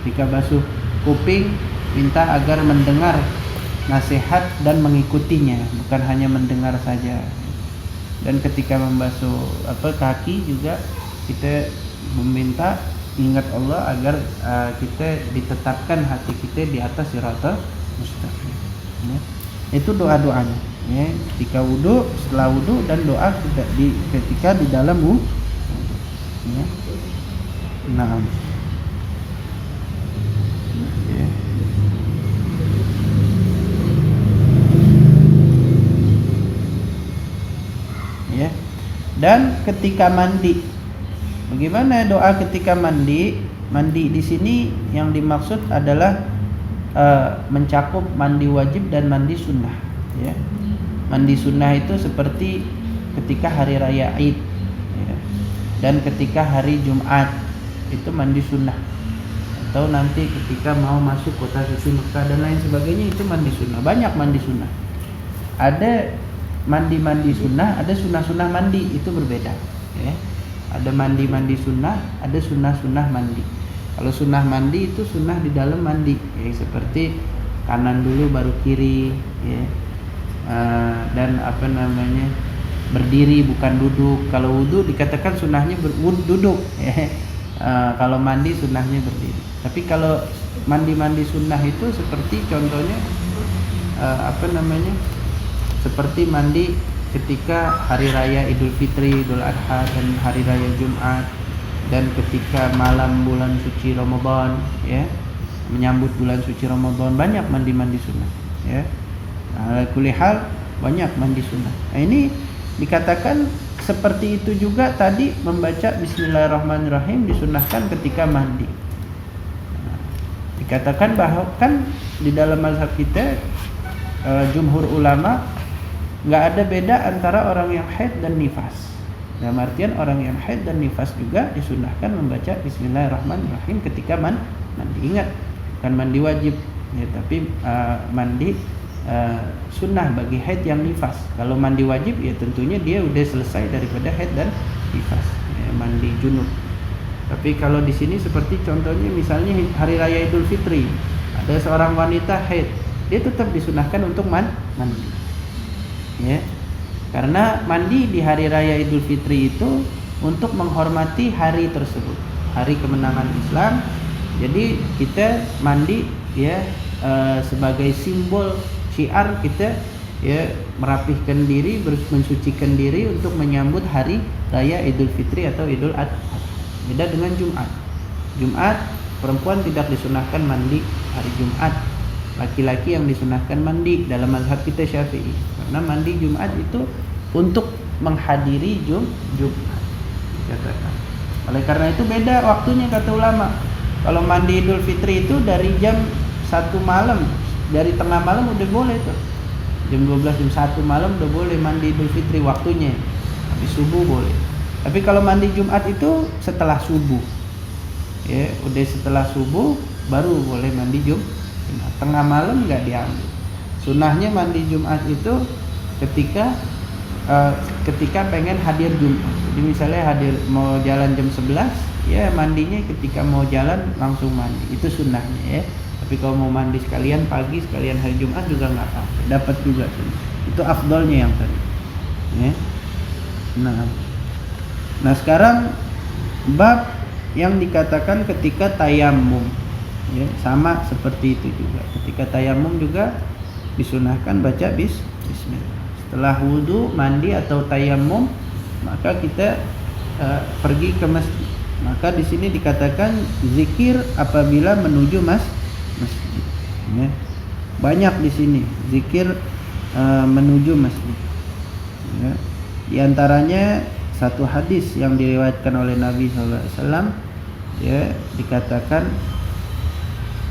Speaker 1: Ketika basuh kuping, minta agar mendengar nasihat dan mengikutinya, bukan hanya mendengar saja. Dan ketika membasuh kaki juga kita meminta ingat Allah agar kita ditetapkan hati kita di atas siratal mustaqim. Ya. Itu doa-doanya. Ya, ketika wudu, setelah wudu, dan doa ketika di dalam wudu. Ya. Nah. Ya. Ya. Dan ketika mandi, bagaimana doa ketika mandi? Mandi di sini yang dimaksud adalah mencakup mandi wajib dan mandi sunnah. Ya. Mandi sunnah itu seperti ketika hari raya Id, ya, dan ketika hari Jumat itu mandi sunnah. Atau nanti ketika mau masuk kota suci Mekah dan lain sebagainya, itu mandi sunnah. Banyak mandi sunnah. Ada mandi sunnah, ada sunnah mandi, itu berbeda. Ya. Ada mandi sunnah, ada sunnah mandi. Kalau sunnah mandi itu sunnah di dalam mandi, ya, seperti kanan dulu baru kiri, ya. Dan berdiri bukan duduk. Kalau wudu dikatakan sunnahnya duduk, ya. Kalau mandi sunnahnya berdiri. Tapi kalau mandi sunnah itu seperti contohnya seperti mandi ketika hari raya Idul Fitri, Idul Adha, dan hari raya Jumat, dan ketika malam bulan suci Ramadan, ya, menyambut bulan suci Ramadan, banyak mandi sunnah, ya. Kulihal banyak mandi sunnah. Nah, ini dikatakan seperti itu juga tadi membaca Bismillahirrahmanirrahim disunnahkan ketika mandi. Dikatakan bahwa kan di dalam mazhab kita jumhur ulama nggak ada beda antara orang yang haid dan nifas. Dalam artian orang yang haid dan nifas juga disunahkan membaca Bismillahirrahmanirrahim ketika mandi. Ingat, bukan mandi wajib ya, tapi mandi sunnah bagi haid yang nifas. Kalau mandi wajib ya tentunya dia udah selesai daripada haid dan nifas ya, mandi junub. Tapi kalau di sini seperti contohnya misalnya hari raya Idul Fitri, ada seorang wanita haid, dia tetap disunahkan untuk mandi ya, karena mandi di hari raya Idul Fitri itu untuk menghormati hari tersebut, hari kemenangan Islam. Jadi kita mandi ya sebagai simbol syiar kita ya, merapihkan diri, mensucikan diri untuk menyambut hari raya Idul Fitri atau Idul Adha. Beda dengan Jumat. Jumat perempuan tidak disunahkan mandi hari Jumat. Laki-laki yang disunahkan mandi dalam mazhab kita Syafi'i. Karena mandi Jumat itu untuk menghadiri Jumat. Katakan. Oleh karena itu beda waktunya kata ulama. Kalau mandi Idul Fitri itu dari jam 1 malam, dari tengah malam udah boleh tuh. Jam 12 jam 1 malam udah boleh mandi Idul Fitri waktunya. Habis subuh boleh. Tapi kalau mandi Jumat itu setelah subuh. Ya, udah setelah subuh baru boleh mandi Jumat. Tengah malam enggak diambil. Sunahnya mandi Jumat itu ketika pengen hadir Jumat. Jadi misalnya hadir mau jalan jam 11, ya mandinya ketika mau jalan langsung mandi. Itu sunnahnya ya. Tapi kalau mau mandi sekalian pagi, sekalian hari Jumat juga enggak apa-apa. Dapat juga tuh. Itu afdolnya yang tadi. Ya. Nah, sekarang bab yang dikatakan ketika tayamum. Ya, sama seperti itu juga. Ketika tayamum juga disunahkan baca bismillah. Setelah wudu, mandi atau tayamum, maka kita pergi ke masjid. Maka di sini dikatakan zikir apabila menuju masjid. Ya. Banyak di sini zikir menuju masjid. Ya. Di antaranya satu hadis yang diriwayatkan oleh Nabi SAW, ya, dikatakan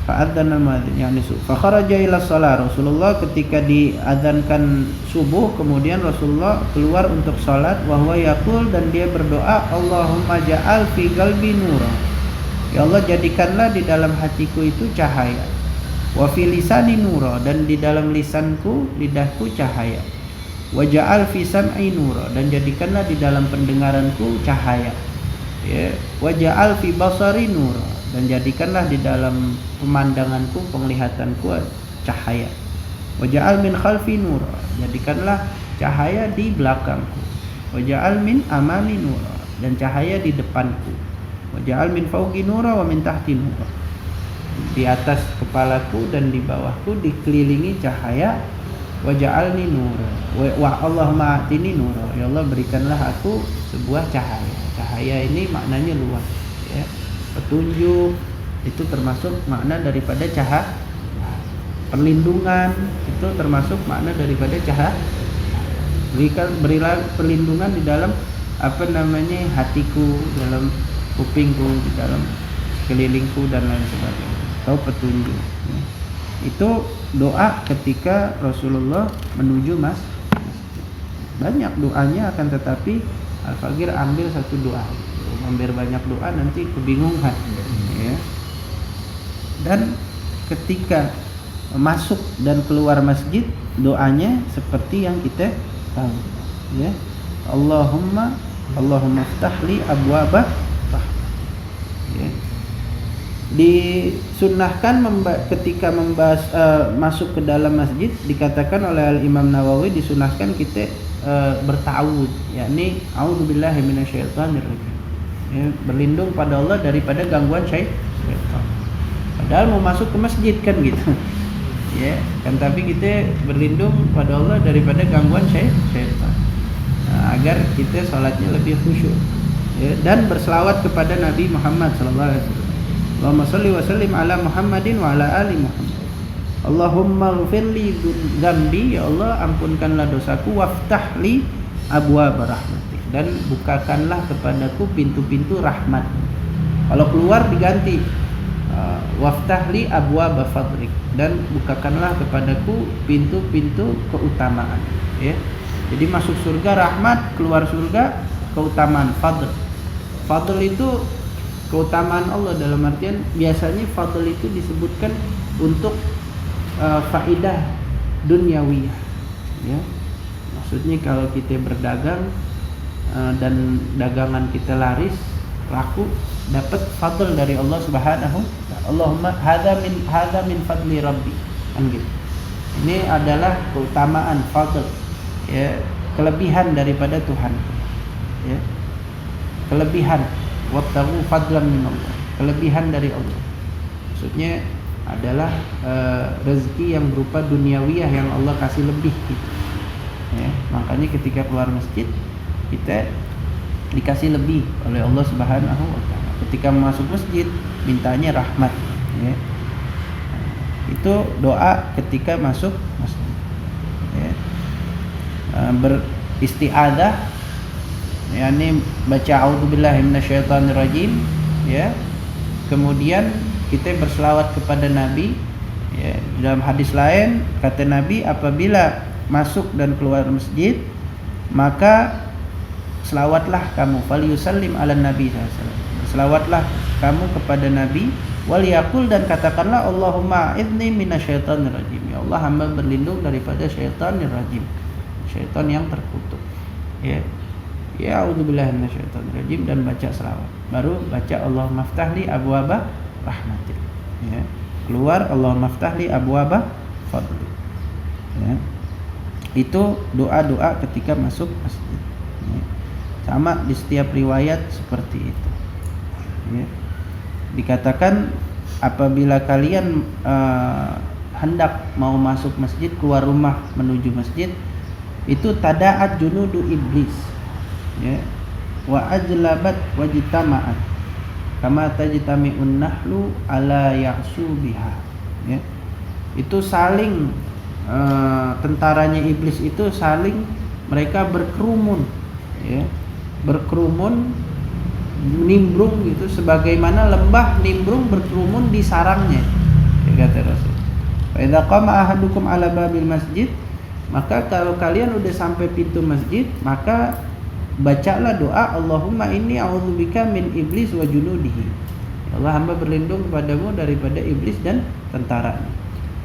Speaker 1: fa'adzana al-muadzin yani fa kharaja ila shalah. Rasulullah ketika diadzankan subuh, kemudian Rasulullah keluar untuk salat, wa huwa yaqul, dan dia berdoa, Allahumma ja'al fi qalbi nura, ya Allah jadikanlah di dalam hatiku itu cahaya, wa fi lisani nura, dan di dalam lisanku, lidahku cahaya, wa ja'al fi sam'i nura, dan jadikanlah di dalam pendengaranku cahaya, ya, wa ja'al fi basari nura, dan jadikanlah di dalam pemandanganku, penglihatanku cahaya, wa ja'al min khalfi nura, jadikanlah cahaya di belakangku, wa ja'al min amami nura, dan cahaya di depanku, wa ja'al min fawqi nura wa min tahti nura, di atas kepalaku dan di bawahku dikelilingi cahaya, wa ja'alni nura wa Allahumma atini nura, ya Allah berikanlah aku sebuah cahaya. Cahaya ini maknanya luas ya. Petunjuk itu termasuk makna daripada cahaya. Perlindungan itu termasuk makna daripada cahaya. Berilah perlindungan di dalam hatiku, dalam kupingku, di dalam kelilingku dan lain sebagainya. Atau petunjuk ya. Itu doa ketika Rasulullah menuju masjid. Banyak doanya, akan tetapi Al-Faqir ambil satu doa. Ambil banyak doa nanti kebingungan ya. Dan ketika masuk dan keluar masjid, doanya seperti yang kita tahu ya. Allahumma ftahli abwaba rahmat ya. Disunnahkan ketika membahas masuk ke dalam masjid, dikatakan oleh Imam Nawawi disunnahkan kita berta'awud, yakni a'udzubillahi minasyaitonirrajim ya, berlindung pada Allah daripada gangguan syaitan. Padahal mau masuk ke masjid kan gitu ya kan, tapi kita berlindung pada Allah daripada gangguan syaitan. Nah, agar kita salatnya lebih khusyuk ya, dan berselawat kepada Nabi Muhammad sallallahu alaihi wasallam. Allahumma shalli wa sallim ala Muhammadin wa ala ali Muhammad. Allahumma ghfirli dzambi, ya Allah ampunkanlah dosaku, waftahli abwaab rahmatik, dan bukakanlah kepadaku pintu-pintu rahmat. Kalau keluar diganti waftahli abwaab fadlik, dan bukakanlah kepadaku pintu-pintu keutamaan ya. Jadi masuk surga rahmat, keluar surga keutamaan fadl. Fadl itu keutamaan Allah, dalam artian biasanya fadl itu disebutkan untuk faidah duniawiyah, ya. Maksudnya kalau kita berdagang dan dagangan kita laris, laku, dapat fadl dari Allah Subhanahu wa ta'ala. Allahumma hadza min fadli rabbi, kan gitu. Ini adalah keutamaan fadl, ya, kelebihan daripada Tuhan, ya. Kelebihan, wattaqu fadlan min Allah, kelebihan dari Allah. Maksudnya adalah rezeki yang berupa duniawiyah yang Allah kasih lebih gitu. Ya, makanya ketika keluar masjid kita dikasih lebih oleh Allah Subhanahu wa ta'ala. Ketika masuk masjid mintanya rahmat, ya. Itu doa ketika masuk masjid, ya. Beristi'adzah, yakni baca a'udzubillahi minasyaitonirrajim, ya. Kemudian kita berselawat kepada Nabi, ya. Dalam hadis lain kata Nabi, apabila masuk dan keluar masjid maka selawatlah kamu, falyusallim ala nabi sallallahu alaihi wasallam, selawatlah kamu kepada Nabi, waliyaqul, dan katakanlah Allahumma a'idzni minasyaitonir rajim, ya Allah, hamba berlindung daripada syaitanir rajim, syaitan yang terkutuk, ya. Ya a'udzubillahi minasyaitonir rajim, dan baca selawat. Baru baca Allahumma ftahli abwaaba rahmatik, ya. Keluar Allahumma ftahli abwaaba fadli, ya. Itu doa-doa ketika masuk masjid, ya. Sama di setiap riwayat seperti itu, ya. Dikatakan apabila kalian hendak mau masuk masjid, keluar rumah menuju masjid, itu tada'at junudu iblis, ya, wa ajlabat wajtama'at kama tajtami'un nahlu ala ya'su biha, ya. Itu saling tentaranya iblis itu saling, mereka berkerumun, ya, berkerumun, nimbrung gitu, sebagaimana lembah nimbrung berkerumun di sarangnya, ya, kata Rasul. Fa idza qama ahadukum ala babil masjid, maka kalau kalian udah sampai pintu masjid, maka bacalah doa Allahumma inni a'udzubika min iblis wa junudihi, ya Allah, hamba berlindung kepadamu daripada iblis dan tentaranya.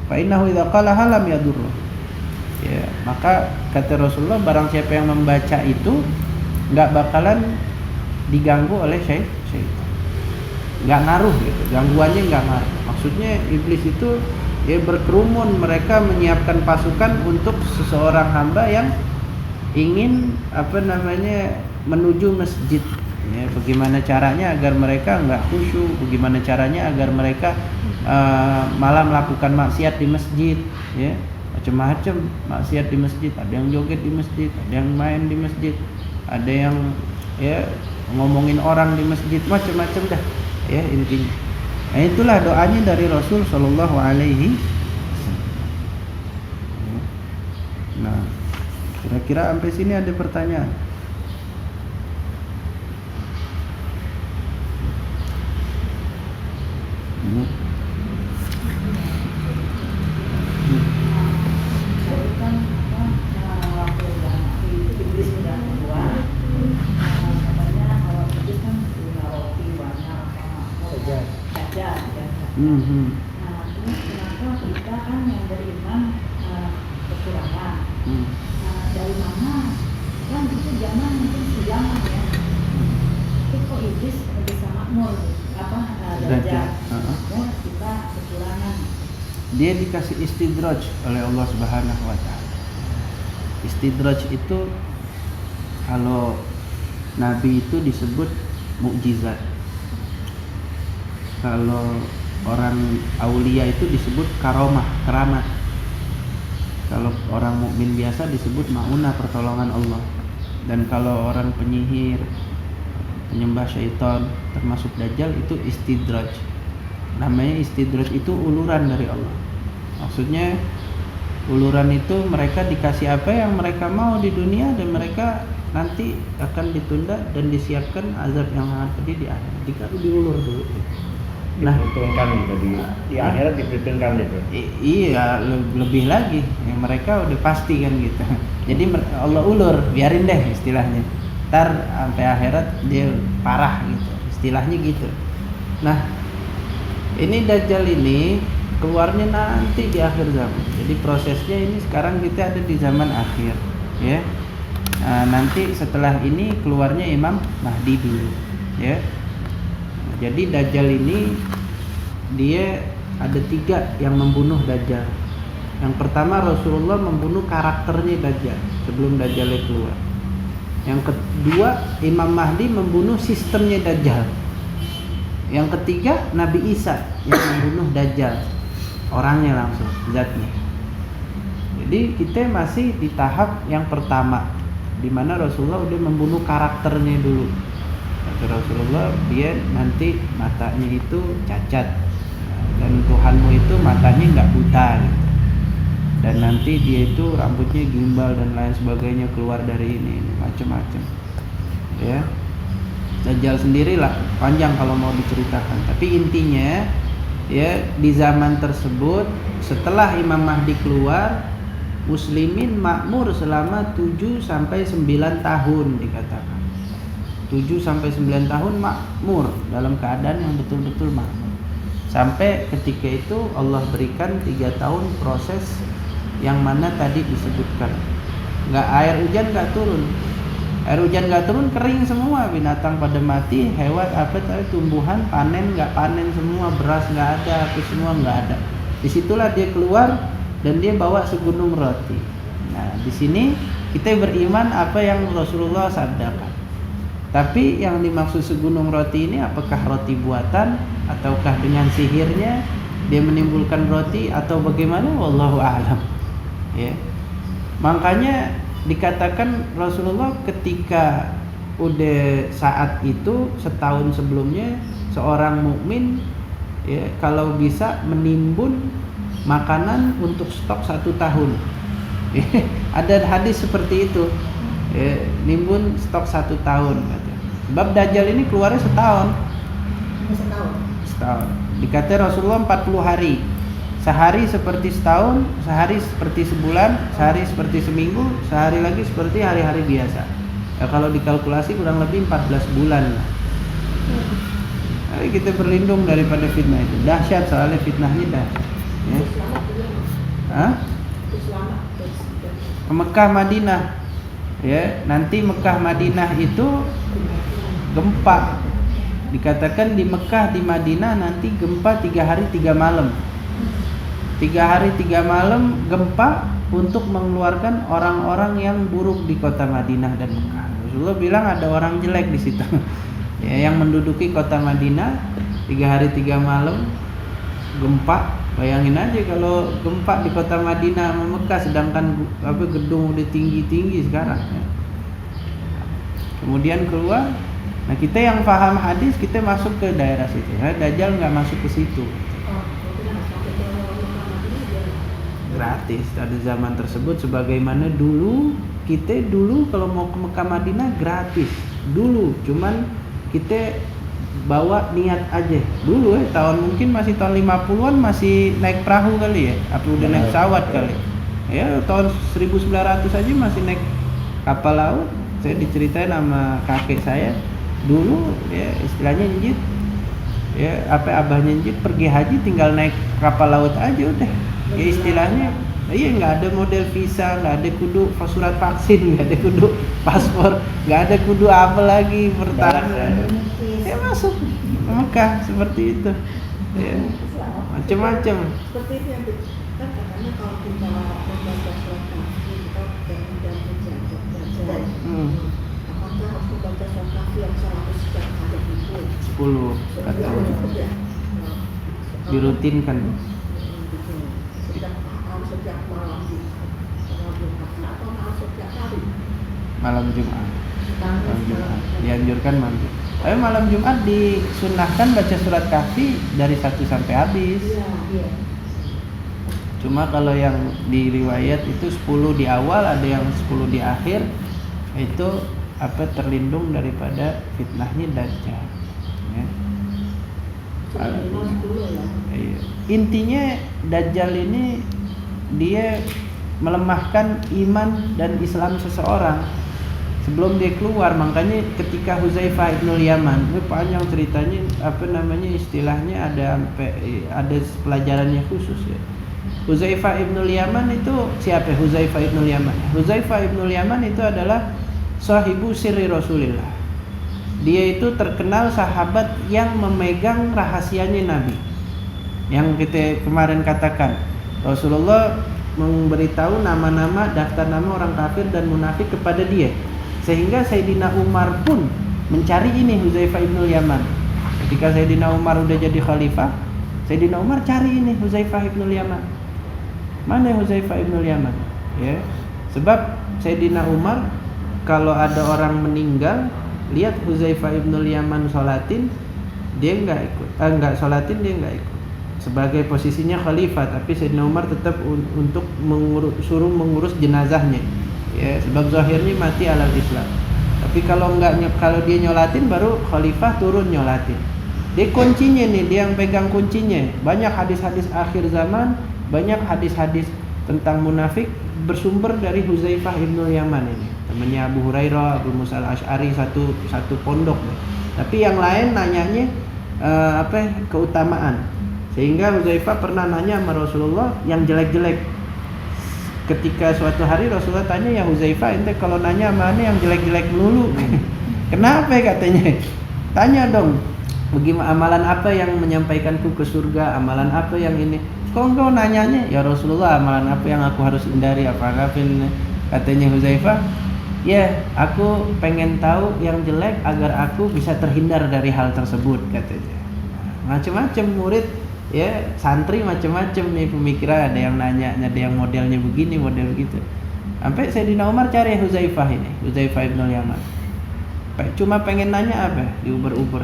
Speaker 1: Fa innahu idza qalaha lam yadurru, ya, maka kata Rasulullah, barang siapa yang membaca itu enggak bakalan diganggu oleh syaitan, enggak ngaruh gitu, gangguannya enggak ngaruh. Maksudnya iblis itu, ya, berkerumun, mereka menyiapkan pasukan untuk seseorang hamba yang ingin menuju masjid, ya. Bagaimana caranya agar mereka enggak khusyuk, bagaimana caranya agar mereka malah melakukan maksiat di masjid, ya, macam-macam maksiat di masjid. Ada yang joget di masjid, ada yang main di masjid, ada yang, ya, ngomongin orang di masjid, macam-macam dah, ya, intinya. Nah, itulah doanya dari Rasul Shallallahu Alaihi Wasallam. Nah, kira-kira sampai sini ada pertanyaan?
Speaker 2: Nah, ini kenapa kita kan yang beriman kekurangan? Dari mana? Kan itu zaman mungkin sejaman, ya. Tapi kok iblis bisa makmur, derajat makmur, kita kekurangan.
Speaker 1: Dia dikasih istidraj oleh Allah Subhanahu wa ta'ala. Istidraj itu, kalau Nabi itu disebut mukjizat. Kalau orang aulia itu disebut karomah, keramat. Kalau orang mukmin biasa disebut maunah, pertolongan Allah. Dan kalau orang penyihir, penyembah syaitan, termasuk dajjal, itu istidraj. Namanya istidraj itu uluran dari Allah. Maksudnya uluran itu mereka dikasih apa yang mereka mau di dunia, dan mereka nanti akan ditunda dan disiapkan azab yang sangat pedih di akhirat. Jika diulur dulu. Nah,
Speaker 3: diperhitungkan gitu di akhirat, diperhitungkan gitu.
Speaker 1: Iya, lebih lagi yang mereka udah pasti kan gitu. Jadi Allah ulur, biarin deh istilahnya. ntar sampai akhirat dia parah gitu, istilahnya gitu. Nah, ini Dajjal ini keluarnya nanti di akhir zaman. Jadi prosesnya ini sekarang kita ada di zaman akhir, ya. Nah, nanti setelah ini keluarnya Imam Mahdi dulu, ya. Jadi Dajjal ini dia ada 3 yang membunuh Dajjal. Yang pertama, Rasulullah membunuh karakternya Dajjal sebelum Dajjalnya keluar. Yang kedua, Imam Mahdi membunuh sistemnya Dajjal. Yang ketiga, Nabi Isa yang membunuh Dajjal, orangnya langsung, zatnya. Jadi kita masih di tahap yang pertama, di mana Rasulullah udah membunuh karakternya dulu. Kata Rasulullah, dia nanti matanya itu cacat, dan Tuhanmu itu matanya nggak buta gitu. Dan nanti dia itu rambutnya gimbal dan lain sebagainya, keluar dari ini macam-macam, ya. Dajjal sendirilah panjang kalau mau diceritakan, tapi intinya ya di zaman tersebut setelah Imam Mahdi keluar, muslimin makmur selama 7 sampai 9 tahun dikatakan. 7 sampai 9 tahun makmur, dalam keadaan yang betul-betul makmur. Sampai ketika itu Allah berikan 3 tahun proses yang mana tadi disebutkan. Air hujan nggak turun. Air hujan nggak turun, kering semua, binatang pada mati, hewan tumbuhan panen nggak panen semua, beras nggak ada, apa semua nggak ada. Disitulah dia keluar dan dia bawa segunung roti. Nah, di sini kita beriman apa yang Rasulullah sabdakan. Tapi yang dimaksud segunung roti ini apakah roti buatan ataukah dengan sihirnya dia menimbulkan roti atau bagaimana? Wallahu a'lam. Ya. Makanya dikatakan Rasulullah ketika udah saat itu setahun sebelumnya seorang mukmin ya kalau bisa menimbun makanan untuk stok 1 tahun. Ada hadis seperti itu. Ya, nimbun stok 1 tahun kata. Sebab Dajjal ini keluarnya setahun. Setahun. Dikata Rasulullah 40 hari. Sehari seperti setahun, sehari seperti sebulan, sehari seperti seminggu, sehari lagi seperti hari-hari biasa. Ya, kalau dikalkulasi kurang lebih 14 bulan lah. Jadi kita berlindung daripada fitnah itu. Dahsyat soalnya fitnahnya dahsyat. Ya. Hah? Ke Mekah Madinah. Ya, nanti Mekah Madinah itu gempa. Dikatakan di Mekah di Madinah nanti gempa 3 hari 3 malam. 3 hari 3 malam gempa untuk mengeluarkan orang-orang yang buruk di kota Madinah dan Mekah. Rasulullah bilang ada orang jelek di situ. Ya, yang menduduki kota Madinah 3 hari 3 malam gempa. Bayangin aja kalau gempa di kota Madinah sama Mekah, sedangkan gedung udah tinggi-tinggi sekarang. Ya. Kemudian keluar. Nah, kita yang paham hadis kita masuk ke daerah situ. Ya, Dajjal nggak masuk ke situ. Gratis pada zaman tersebut, sebagaimana dulu kita kalau mau ke Mekah Madinah gratis dulu, cuman kita bawa niat aja dulu ya, tahun mungkin masih tahun 50-an masih naik perahu kali ya, apa udah naik pesawat kali ya, tahun 1900 aja masih naik kapal laut. Saya diceritain sama kakek saya dulu ya, istilahnya njit ya, abahnya njit pergi haji tinggal naik kapal laut aja udah ya, istilahnya iya, nggak ada model visa, nggak ada kudu surat vaksin, nggak ada kudu paspor, nggak ada kudu apa lagi pertahanan ya, masuk ke Mekah seperti itu ya, macam-macam.
Speaker 2: Seperti itu yang kan katanya kalau kita membaca surat Kahfi kita dan menjaga. Apakah harus membaca surat Kahfi yang 100 setiap hari itu?
Speaker 1: 10 katanya dirutinkan.
Speaker 2: Setiap malam Jumat atau malam setiap hari?
Speaker 1: Malam Jumat. Malam Jumat. Dianjurkan malam Jumat. Tapi malam Jumat disunnahkan baca surat Kahfi dari 1 sampai habis. Iya. Cuma kalau yang di riwayat itu 10 di awal, ada yang 10 di akhir, itu terlindung daripada fitnahnya Dajjal. Ya. Intinya Dajjal ini dia melemahkan iman dan Islam seseorang sebelum dia keluar. Makanya ketika Huzaifah ibnul Yaman, ini panjang ceritanya, istilahnya ada pelajarannya khusus ya. Huzaifah ibnul Yaman itu siapa? Huzaifah ibnul Yaman. Huzaifah ibnul Yaman itu adalah sahibu sirri Rasulillah. Dia itu terkenal sahabat yang memegang rahasianya Nabi. Yang kita kemarin katakan, Rasulullah memberitahu nama-nama, daftar nama orang kafir dan munafik kepada dia. Sehingga Sayyidina Umar pun mencari ini Huzaifah ibnul Yaman. Ketika Sayyidina Umar udah jadi khalifah, Sayyidina Umar cari ini Huzaifah ibnul Yaman. Mana Huzaifah ibnul Yaman? Ya. Sebab Sayyidina Umar kalau ada orang meninggal, lihat Huzaifah ibnul Yaman sholatin, dia enggak ikut. Sholatin dia enggak ikut. Sebagai posisinya khalifah, tapi Sayyidina Umar tetap untuk suruh mengurus jenazahnya. Ya, sebab zahirnya mati alal Islam. Tapi kalau dia nyolatin, baru khalifah turun nyolatin. Dia kuncinya nih, dia yang pegang kuncinya. Banyak hadis-hadis akhir zaman, banyak hadis-hadis tentang munafik bersumber dari Huzaifah ibnul Yaman ini. Temannya Abu Hurairah, Abu Musa al-Asy'ari, satu pondok. Tapi yang lain nanyanya keutamaan. Sehingga Huzaifah pernah nanya sama Rasulullah yang jelek-jelek. Ketika suatu hari Rasulullah tanya, ya Huzaifah, ente kalau nanya sama aneh yang jelek-jelek melulu. Kenapa katanya? Tanya dong, bagaimana amalan apa yang menyampaikanku ke surga, amalan apa yang ini. Kok engkau nanyanya? Ya Rasulullah, amalan apa yang aku harus hindari, apakah ini? Katanya Huzaifah, ya aku pengen tahu yang jelek agar aku bisa terhindar dari hal tersebut, katanya. Macam-macam murid, ya santri macam-macam nih pemikiran, ada yang nanya, ada yang modelnya begini, model begitu. Sampai Sayyidina Umar cari Huzaifah ini, Huzaifah ibnul Yaman. Cuma pengen nanya apa? Diuber-uber.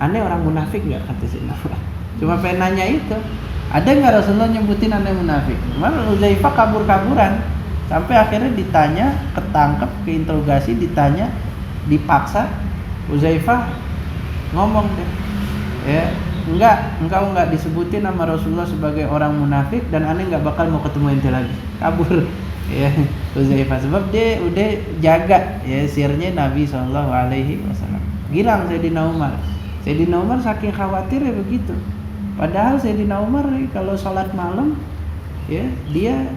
Speaker 1: Aneh orang munafik nggak, kata Sayyidina Umar. Cuma pengen nanya itu. Ada nggak Rasulullah nyebutin aneh munafik? Malah Huzaifah kabur-kaburan. Sampai akhirnya ditanya, ketangkep, keinterogasi, ditanya, dipaksa. Huzaifah ngomong deh, ya. Engkau enggak disebutin nama Rasulullah sebagai orang munafik, dan aneh enggak bakal mau ketemu ente lagi. Kabur ya Huzaifah, sebab dia udah jaga ya sirnya Nabi SAW. Gilang Sayyidina Umar. Sayyidina Umar saking khawatirnya begitu. Padahal Sayyidina Umar kalau sholat malam ya dia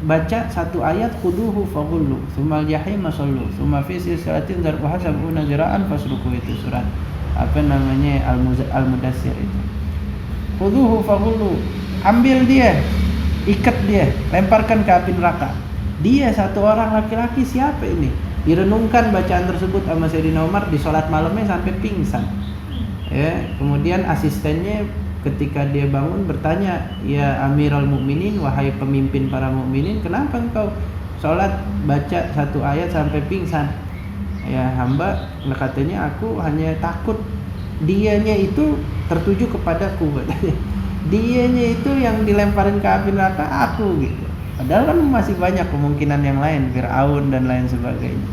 Speaker 1: baca satu ayat, khuduhu faghullu tsummal jahima sallu tsumma fi silsilatin zarquha sab'una zira'an fasluku, itu surat Al-Mudassir itu. Khuduhu faghullu, ambil dia, ikat dia, lemparkan ke api neraka. Dia satu orang laki-laki, siapa ini? Direnungkan bacaan tersebut sama Sayyidina Umar di sholat malamnya sampai pingsan. Ya, kemudian asistennya ketika dia bangun bertanya, ya Amirul Mukminin, wahai pemimpin para mukminin, kenapa engkau sholat baca satu ayat sampai pingsan? Ya hamba, katanya aku hanya takut dianya itu tertuju kepadaku, katanya. Dianya itu yang dilemparin ke api neraka, aku gitu. Padahal kan masih banyak kemungkinan yang lain, Fir'aun dan lain sebagainya.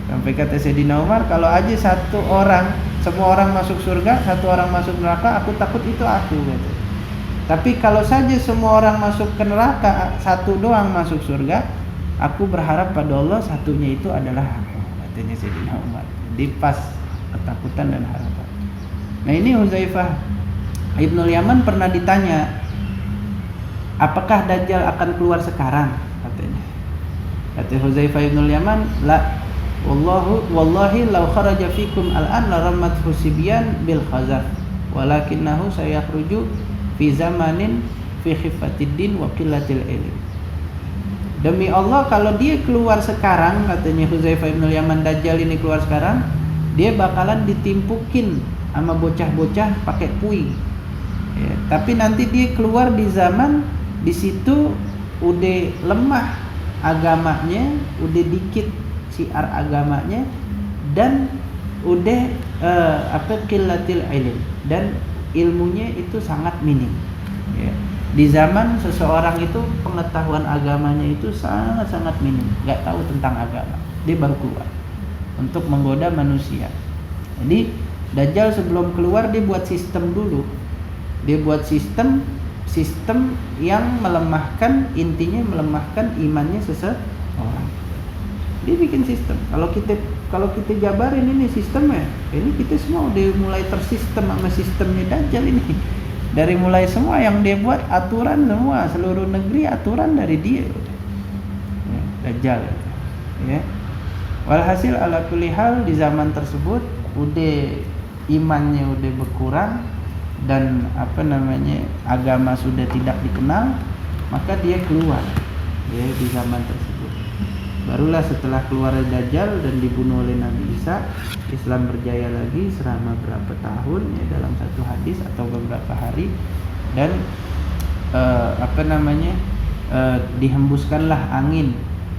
Speaker 1: Sampai kata Sayyidina Umar, kalau aja satu orang, semua orang masuk surga, satu orang masuk neraka, aku takut itu aku, gitu. Tapi kalau saja semua orang masuk ke neraka, satu doang masuk surga, aku berharap pada Allah satunya itu adalah aku, katanya Sayyidina Umar. Jadi pas ketakutan dan harapan. Nah ini Huzaifah ibnul Yaman pernah ditanya, apakah Dajjal akan keluar sekarang, katanya. Kata Huzaifah ibnul Yaman, la, wallahi law kharaja fikum al-an la ramathu sibyan bil khazaf walakinnahu sayakhruju fi zamanin fi khifatid din wa qillatil ilm. Demi Allah, kalau dia keluar sekarang, katanya Huzaifah ibnul Yaman, Dajjal ini keluar sekarang, dia bakalan ditimpukin sama bocah-bocah pakai puing. Ya, tapi nanti dia keluar di zaman di situ udah lemah agamanya, udah dikit siar agamanya, dan udah qillatil ilm, dan ilmunya itu sangat minim. Ya. Di zaman seseorang itu pengetahuan agamanya itu sangat-sangat minim, nggak tahu tentang agama, dia baru keluar untuk menggoda manusia. Jadi Dajjal sebelum keluar dia buat sistem dulu, dia buat sistem yang melemahkan, intinya melemahkan imannya seseorang. Dia bikin sistem. Kalau kita jabarin ini sistemnya, ini kita semua udah mulai tersistem sama sistemnya Dajjal ini. Dari mulai semua yang dia buat aturan semua, seluruh negeri aturan dari dia. Ya, Dajjal. Ya. Walhasil ala kulli hal di zaman tersebut udah imannya udah berkurang dan agama sudah tidak dikenal, maka dia keluar ya di zaman tersebut. Barulah setelah keluar Dajjal dan dibunuh oleh Nabi Isa, Islam berjaya lagi selama berapa tahun ya, dalam satu hadis atau beberapa hari, dan dihembuskanlah angin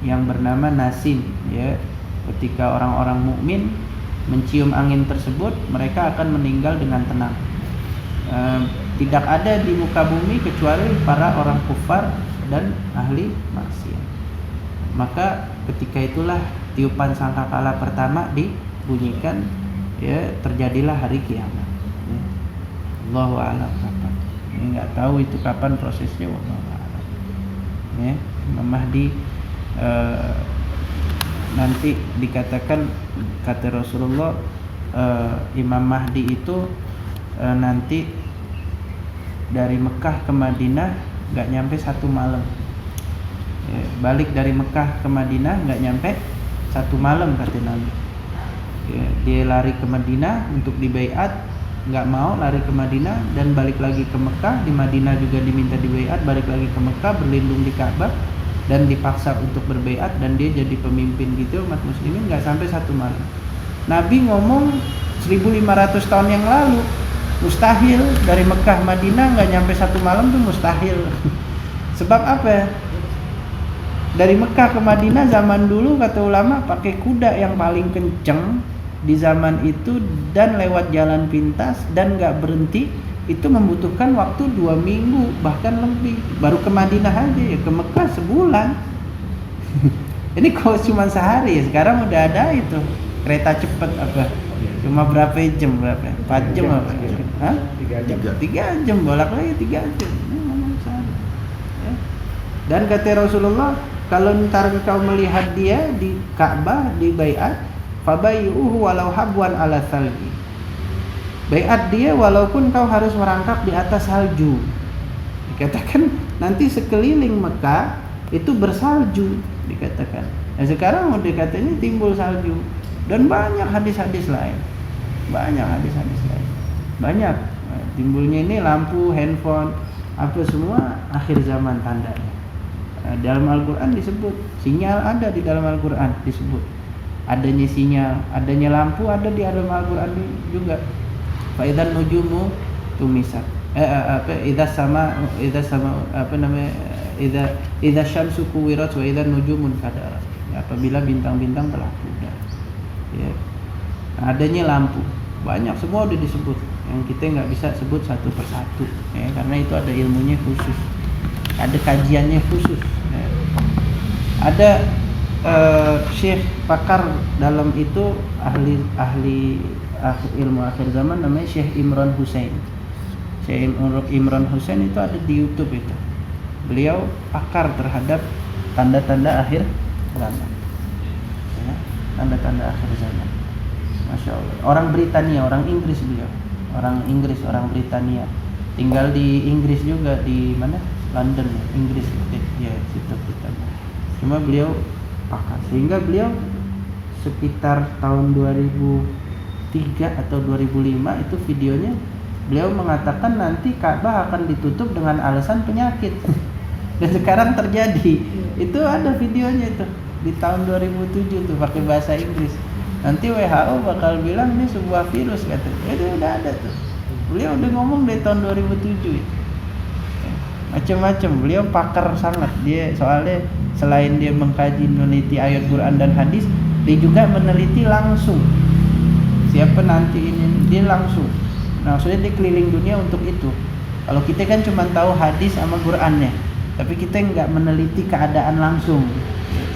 Speaker 1: yang bernama Nasim ya. Ketika orang-orang mukmin mencium angin tersebut, mereka akan meninggal dengan tenang. Tidak ada di muka bumi kecuali para orang kufar dan ahli maksiat. Maka ketika itulah tiupan sangkakala pertama dibunyikan ya, terjadilah hari kiamat ya. Allahu a'lam kapan. Ya, enggak tahu itu kapan prosesnya, wallahu a'lam. Ya, Imam Mahdi nanti dikatakan kata Rasulullah, Imam Mahdi itu nanti dari Mekah ke Madinah nggak nyampe 1 malam. Ya, balik dari Mekah ke Madinah nggak nyampe 1 malam kata Nabi. Ya, dia lari ke Madinah untuk dibaiat, nggak mau, lari ke Madinah dan balik lagi ke Mekah. Di Madinah juga diminta dibaiat, balik lagi ke Mekah, berlindung di Ka'bah dan dipaksa untuk berbaiat, dan dia jadi pemimpin gitu umat muslimin nggak sampai 1 malam. Nabi ngomong 1500 tahun yang lalu mustahil dari Mekah Madinah nggak nyampe 1 malam tuh mustahil. Sebab apa? Dari Mekah ke Madinah zaman dulu kata ulama pakai kuda yang paling kenceng di zaman itu dan lewat jalan pintas dan nggak berhenti, itu membutuhkan waktu 2 minggu bahkan lebih. Baru ke Madinah aja ya, ke Mekah sebulan. Ini kalau cuma sehari ya, sekarang udah ada itu kereta cepat apa? Cuma berapa jam, 4 jam apa? Hah? 3 jam bolak lagi 3 jam. Ini ngomong sehari. Ya. Dan kata Rasulullah, kalau ntar kau melihat dia di Ka'bah di baiat, fabayyuhu walau habwan ala salji. Baiat dia walaupun kau harus merangkak di atas salju. Dikatakan nanti sekeliling Mekah itu bersalju dikatakan. Nah sekarang udah katanya timbul salju dan banyak hadis-hadis lain. Banyak timbulnya ini lampu, handphone, apa semua akhir zaman tandanya. Dalam Al-Quran disebut sinyal, ada di dalam Al-Quran disebut adanya sinyal, adanya lampu, ada di dalam Al-Quran juga. Fa idzan nujumu tumisat. Idza sama idza syamsu kuwirat wa idzan nujumun kadarat. Apabila bintang-bintang telah pudar. Ya. Adanya lampu, banyak semua udah disebut. Yang kita nggak bisa sebut satu persatu, ya, karena itu ada ilmunya khusus. Ada kajiannya khusus ya. Ada syekh pakar dalam itu, ahli ilmu akhir zaman, namanya Syekh Imran Hussein. Syekh Imran Hussein itu ada di YouTube itu. Beliau pakar terhadap tanda-tanda akhir zaman ya, tanda-tanda akhir zaman. Masya Allah. Orang Britania, orang Inggris beliau. Orang Britania. Tinggal di Inggris juga, di mana? London, Inggris ya, situ kita. Cuma beliau pakar, sehingga beliau sekitar tahun 2003 atau 2005 itu videonya beliau mengatakan nanti Ka'bah akan ditutup dengan alasan penyakit. Dan sekarang terjadi. Itu ada videonya itu di tahun 2007 tuh pakai bahasa Inggris. Nanti WHO bakal bilang ini sebuah virus katanya. Itu udah ada tuh. Beliau udah ngomong dari tahun 2007 itu. Macam-macam, beliau pakar sangat. Dia soalnya selain dia mengkaji, meneliti ayat Quran dan hadis, dia juga meneliti langsung siapa nanti ini, dia langsung. Nah, maksudnya dia keliling dunia untuk itu. Kalau kita kan cuma tahu hadis sama Qurannya, tapi kita nggak meneliti keadaan langsung,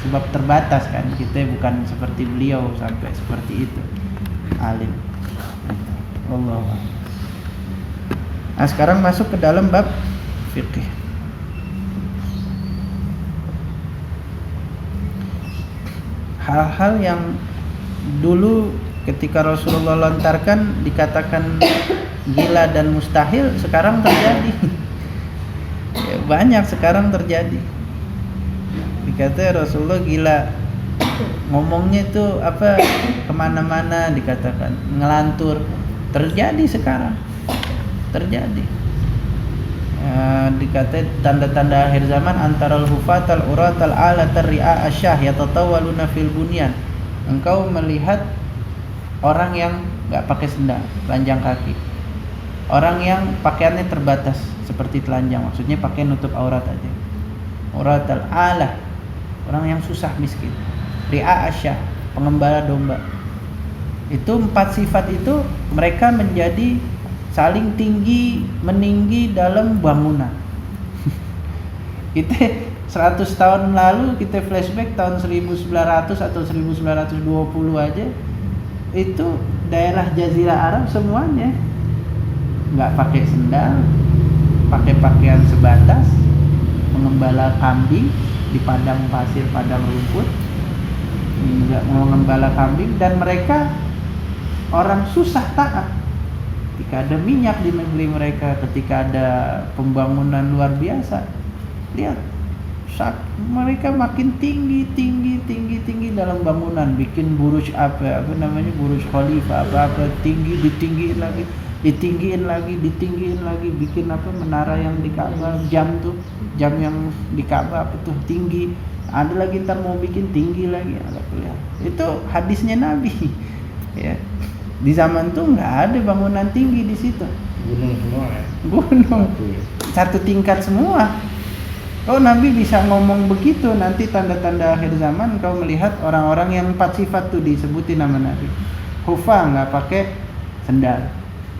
Speaker 1: sebab terbatas kan. Kita bukan seperti beliau sampai seperti itu, alim. Allah. Nah, sekarang masuk ke dalam bab fikih. hal-hal yang dulu ketika Rasulullah lontarkan dikatakan gila dan mustahil, sekarang terjadi. Ya, banyak sekarang terjadi. Dikata Rasulullah gila, ngomongnya itu apa, kemana-mana dikatakan ngelantur, terjadi sekarang, terjadi. Dikata tanda-tanda akhir zaman antara al-hufatal uratal alatar ri'a asyah yatatawaluna fil bunyan. Engkau melihat orang yang nggak pakai sendal, telanjang kaki, orang yang pakaiannya terbatas seperti telanjang, maksudnya pakai nutup aurat aja, uratal alah, orang yang susah miskin, ri'a asyah, pengembala domba. Itu 4 sifat itu mereka menjadi saling tinggi meninggi dalam bangunan. Kita 100 tahun lalu kita flashback tahun 1900 atau 1920 aja, itu daerah Jazirah Arab semuanya nggak pakai sendal, pakai pakaian sebatas, mengembala kambing di padang pasir, padang rumput, nggak mengembala kambing, dan mereka orang susah taat. Ketika ada minyak di negeri mereka, ketika ada pembangunan luar biasa, lihat mereka makin tinggi dalam bangunan, bikin buruj apa namanya, buruj khalifah apa tinggi, ditinggiin lagi, bikin apa, menara yang di Ka'bah, jam yang di Ka'bah apa tuh tinggi, ada lagi ntar mau bikin tinggi lagi, itu hadisnya Nabi ya. Di zaman tuh nggak ada bangunan tinggi di situ.
Speaker 3: Gunung semua ya.
Speaker 1: Gunung. Satu tingkat semua. Oh, Nabi bisa ngomong begitu. Nanti tanda-tanda akhir zaman kau melihat orang-orang yang 4 sifat tuh disebutin nama Nabi. Hufa, nggak pakai sendal,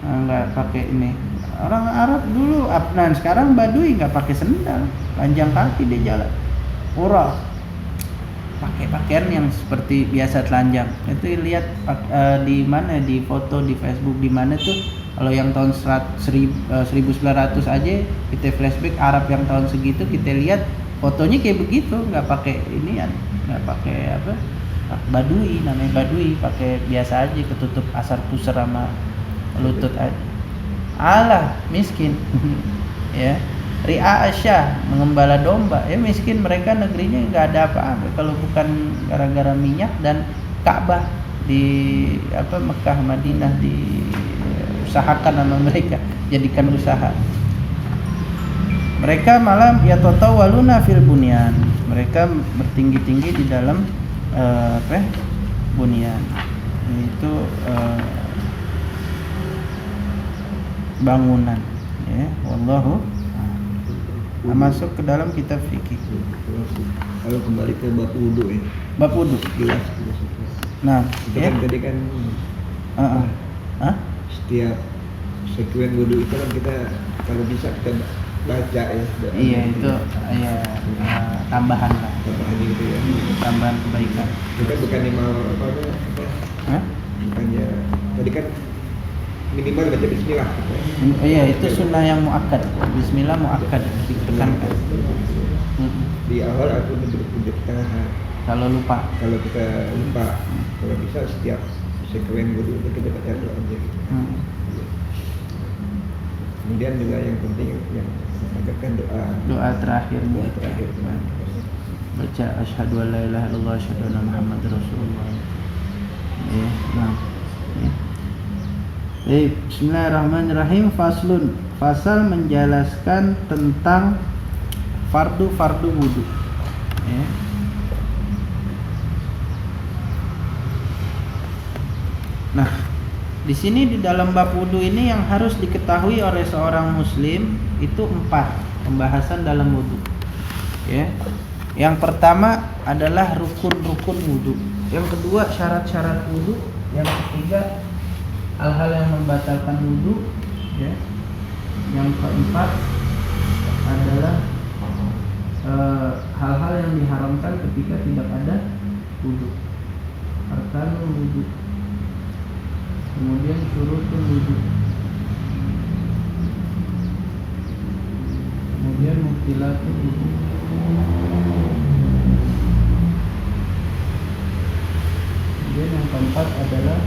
Speaker 1: nggak pakai ini. Orang Arab dulu Afnan, sekarang Badui nggak pakai sendal, panjang kaki dia jalan. Ura, pakai pakaian yang seperti biasa telanjang. Itu lihat di mana, di foto di Facebook di mana tuh, kalau yang tahun 1900 aja kita flashback Arab yang tahun segitu, kita lihat fotonya kayak begitu, nggak pakai inian, nggak pakai apa, Badui, namanya Badui, pakai biasa aja, ketutup asar pusar sama lutut aja. Alah, miskin. Ya. Ri'a asyah, mengembala domba. Ya miskin, mereka negerinya nggak ada apa-apa kalau bukan gara-gara minyak dan Ka'bah di apa, Mekah Madinah diusahakan sama mereka, jadikan usaha. Mereka malah yatatawaluna fil bunyan, mereka bertinggi-tinggi di dalam bunyan, itu bangunan ya. Wallahu masuk ke dalam kitab fikih.
Speaker 4: Kalau kembali ke bab wudu ya.
Speaker 1: Bab wudu.
Speaker 4: Jelas.
Speaker 1: Nah,
Speaker 4: itu
Speaker 1: ya.
Speaker 4: kan tadi kan setiap sekuen wudu itu kan kita kalau bisa kita baca ya.
Speaker 1: Iya, itu ya tambahan lah.
Speaker 4: Tambahan gitu ya.
Speaker 1: Tambahan kebaikan.
Speaker 4: Kita bukannya mau apa? Bukannya tadi kan minimal baca bismillah.
Speaker 1: Iya, itu sunnah yang muakkad. Bismillah muakkad, ditekankan.
Speaker 4: Di awal atau di tengah.
Speaker 1: Kalau lupa.
Speaker 4: Kalau kita lupa, kalau bisa setiap sekuen wudu itu kita baca doa aja gitu. Kemudian juga yang penting yang menegakkan doa
Speaker 1: terakhirnya.
Speaker 4: Doa terakhir.
Speaker 1: Baca asyhadu an la ilaha illallah asyhadu anna muhammadar rasulullah. Ya, nah. Ya. Bismillahirrahmanirrahim. Faslun, fasal menjelaskan tentang fardu wudu. Ya. Nah, di sini di dalam bab wudu ini yang harus diketahui oleh seorang muslim itu 4 pembahasan dalam wudu. Ya. Yang pertama adalah rukun-rukun wudu. Yang kedua syarat-syarat wudu. Yang ketiga hal-hal yang membatalkan wudu, ya. Yang keempat adalah hal-hal yang diharamkan ketika tidak ada wudu, arkanul wudu. Kemudian syurutul wudu, kemudian mubtilatul wudu. adalah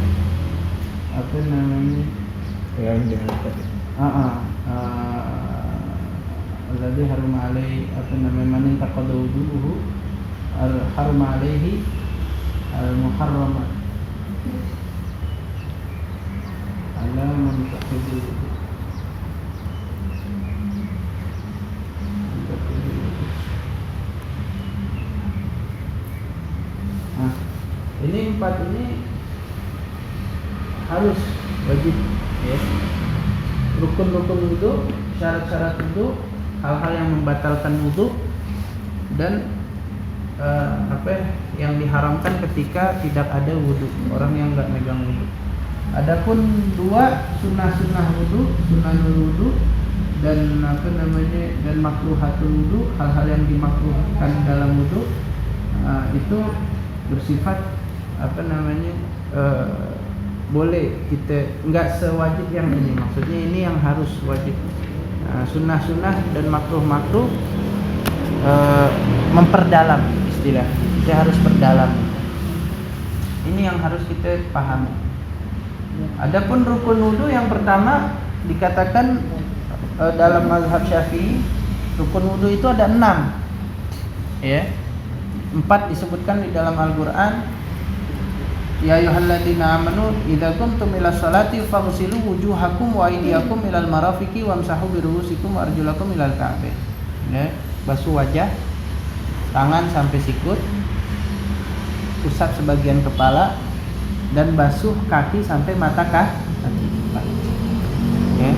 Speaker 1: apa namanya?
Speaker 4: Yang dengan tadi.
Speaker 1: Alladzi haruma alaihi apa namanya man taqada wuduhu haruma alaihi al-muharramat ala man taqada wuduhu. Nah, ini 4 ini harus wajib ya. Rukun-rukun wudu, syarat-syarat wudu, hal-hal yang membatalkan wudu, dan yang diharamkan ketika tidak ada wudu, orang yang nggak megang wudu. Adapun 2 sunnah-sunnah wudu, sunnahul wudu, dan dan makruhatul wudu, hal-hal yang dimakruhkan dalam wudu, itu bersifat boleh, kita nggak sewajib yang ini, maksudnya ini yang harus wajib. Sunnah-sunnah dan makruh-makruh memperdalam istilah, kita harus perdalam. Ini yang harus kita pahami. Adapun rukun wudu yang pertama dikatakan dalam mazhab Syafi'i, rukun wudu itu ada 6 ya. 4 disebutkan di dalam Al-Qur'an. Ya ayyuhalladzina amanu idza qumtum ilas salati faghsilu wujuhakum wa aydiyakum ilal marafiqi wamsahu biru'usikum wa arjulakum ilal ka'bain. Ya, basuh wajah, tangan sampai sikut, usap sebagian kepala, dan basuh kaki sampai mata kaki. Ya.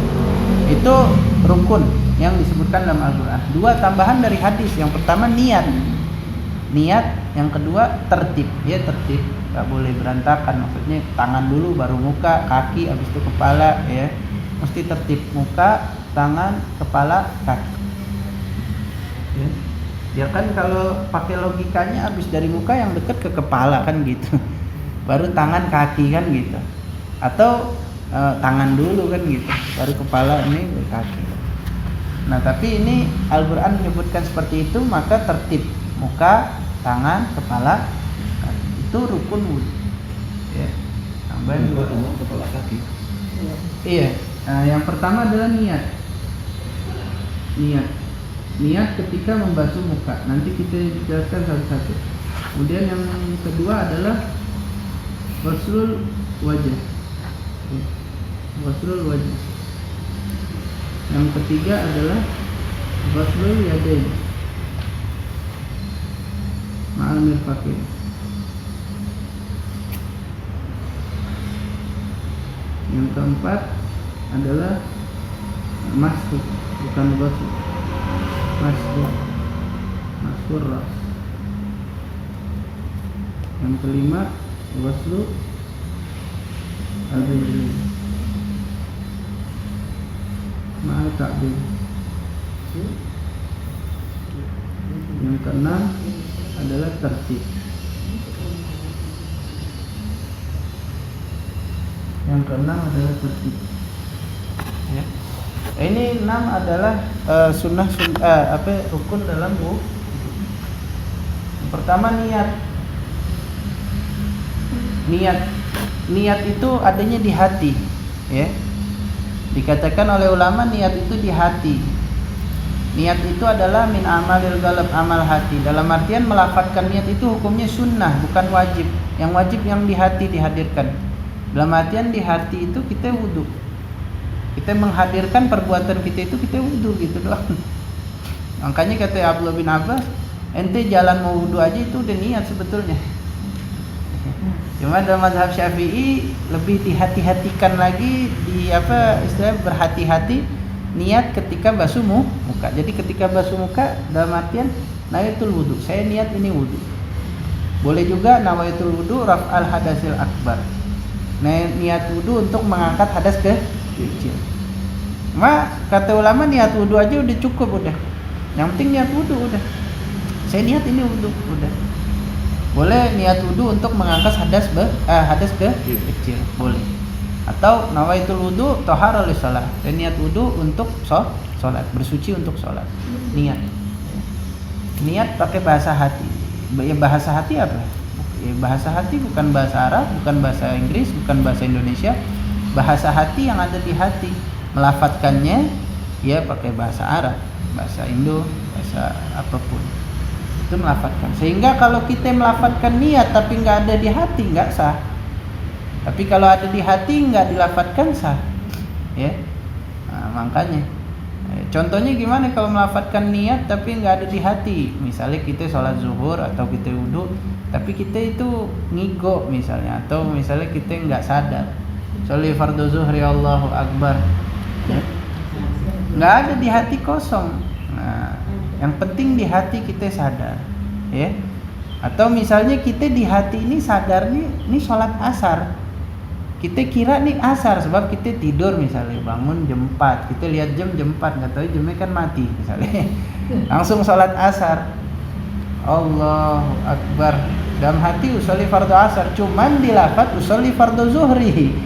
Speaker 1: Itu rukun yang disebutkan dalam Al-Qur'an. 2 tambahan dari hadis. Yang pertama niat, yang kedua tertib. Ya, tertib, nggak boleh berantakan, maksudnya tangan dulu baru muka, kaki, habis itu kepala ya, mesti tertib, muka, tangan, kepala, kaki ya. Ya kan kalau pakai logikanya habis dari muka yang dekat ke kepala kan gitu, baru tangan, kaki kan gitu, atau tangan dulu kan gitu, baru kepala, ini kaki. Nah tapi ini Al-Quran menyebutkan seperti itu, maka tertib, muka, tangan, kepala, itu rukun wudu ya. Tambahan
Speaker 4: kepala kaki.
Speaker 1: Iya. Nah, yang pertama adalah niat ketika membasuh muka. Nanti kita jelaskan satu-satu. Kemudian yang kedua adalah ghuslul wajah. Ghuslul wajah. Yang ketiga adalah ghuslul yadain ma'al mirfaqain. Yang keempat adalah masuk, bukan ghusl, masuk ras. Yang kelima ghusl al-rijlain ma'al ka'bain. Yang keenam adalah tertib. Yang keenam adalah tertib. Ya. Ini 6 adalah rukun dalam wudu. Yang pertama niat itu adanya di hati ya. Dikatakan oleh ulama niat itu di hati. Niat itu adalah min amalil qalb, amal hati. Dalam artian melafadzkan niat itu hukumnya sunnah, bukan wajib. Yang wajib yang di hati dihadirkan. Dalam artian di hati itu kita wudu, kita menghadirkan perbuatan kita itu kita wudu gitu doang. Makanya kata Abdullah bin Abbas, ente jalan mau wudu aja itu udah niat sebetulnya. Cuma dalam mazhab Syafi'i lebih dihati-hatikan lagi, berhati-hati niat ketika basuh muka. Jadi ketika basuh muka dalam artian nawaitul wudu, saya niat ini wudu. Boleh juga nawaitul wudu raf'al hadasil akbar. Niat wudu untuk mengangkat hadas kecil. Kata ulama niat wudu aja udah cukup udah. Yang penting niat wudu udah. Saya niat ini wudu udah. Boleh niat wudu untuk mengangkat hadas kecil, boleh. Atau nawaitul wudu thaharah lis shalah. Dan niat wudu untuk salat, bersuci untuk salat. Niat pakai bahasa hati. Bahasa hati apa? Ya, bahasa hati bukan bahasa Arab, bukan bahasa Inggris, bukan bahasa Indonesia. Bahasa hati yang ada di hati. Melafatkannya ya pakai bahasa Arab, bahasa Indo, bahasa apapun. Itu melafatkan. Sehingga kalau kita melafatkan niat tapi nggak ada di hati, nggak sah. Tapi kalau ada di hati nggak dilafatkan, sah. Ya, nah, makanya. Contohnya gimana kalau melafatkan niat tapi nggak ada di hati? Misalnya kita sholat zuhur atau kita wudhu, tapi kita itu ngigo misalnya, atau misalnya kita nggak sadar. Sholli fardhu zuhri Allahu Akbar, ya? Nggak ada di hati, kosong. Nah, yang penting di hati kita sadar, ya. Atau misalnya kita di hati ini sadar nih sholat asar. Kita kira nih asar sebab kita tidur misalnya, bangun jam 4, kita lihat jam 4, nggak tahu jamnya kan mati misalnya. Langsung sholat asar. Allahu Akbar. Dalam hati usolli fardhu asar, cuman di lafaz usolli fardhu zuhri.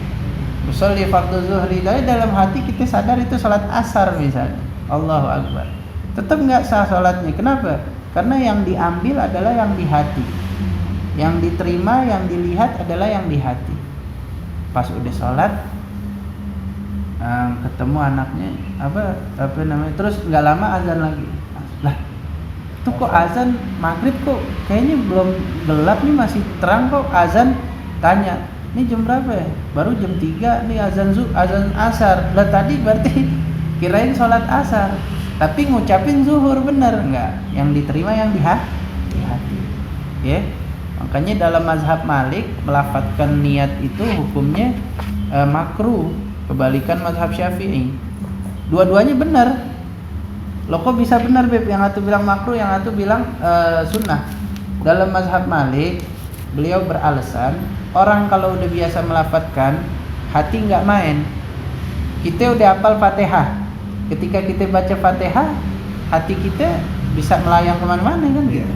Speaker 1: Usolli fardhu zuhri, dari dalam hati kita sadar itu sholat asar misalnya. Allahu Akbar. Tetap nggak sah sholatnya. Kenapa? Karena yang diambil adalah yang di hati. Yang diterima, yang dilihat adalah yang di hati. Pas udah sholat, ketemu anaknya apa namanya, terus nggak lama azan lagi. Lah, itu kok azan maghrib kok kayaknya belum gelap nih, masih terang kok azan. Tanya, ini jam berapa ya? Baru jam 3 nih azan asar. Lah tadi berarti kirain sholat asar, tapi ngucapin zuhur, bener nggak? Yang diterima yang di hati, ya. Makanya dalam mazhab Malik melafatkan niat itu hukumnya makruh, kebalikan mazhab Syafi'i. Dua-duanya benar. Loh kok bisa benar, Beb? Yang satu bilang makruh, yang satu bilang sunnah. Dalam mazhab Malik beliau beralasan orang kalau udah biasa melafatkan, hati nggak main. Kita udah hafal Fatihah. Ketika kita baca Fatihah, hati kita bisa melayang kemana-mana kan gitu.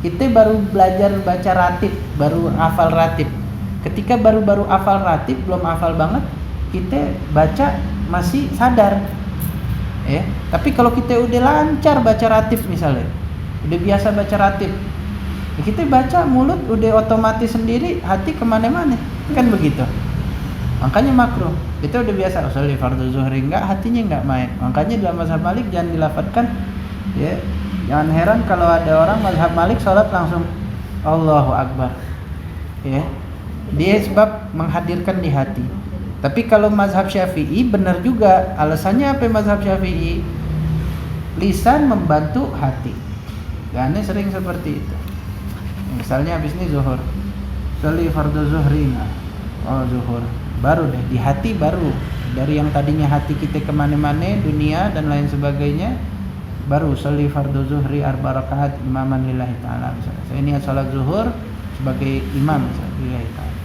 Speaker 1: Kita baru belajar baca ratib, baru hafal ratib. Ketika baru hafal ratib, belum hafal banget, kita baca masih sadar. Ya, tapi kalau kita udah lancar baca ratib misalnya, udah biasa baca ratib, ya kita baca mulut udah otomatis sendiri, hati kemana-mana, kan begitu. Makanya makruh. Kita udah biasa usolli fardhu zuhri, enggak, hatinya enggak main. Makanya dalam mazhab Malik jangan dilafatkan, ya. Jangan heran kalau ada orang mazhab Malik sholat langsung Allahu Akbar, ya. Dia sebab menghadirkan di hati. Tapi kalau mazhab Syafi'i benar juga. Alasannya apa mazhab Syafi'i? Lisan membantu hati. Karena sering seperti itu. Misalnya habis ini zuhur, sholli fardhu zuhrina, oh zuhur, baru deh di hati, baru dari yang tadinya hati kita kemana-mana, dunia dan lain sebagainya, baru sholli fardhu zuhri arba rakaat imaman lillahi ta'ala. Misalnya saya niat salat zuhur sebagai imam lillahi ta'ala.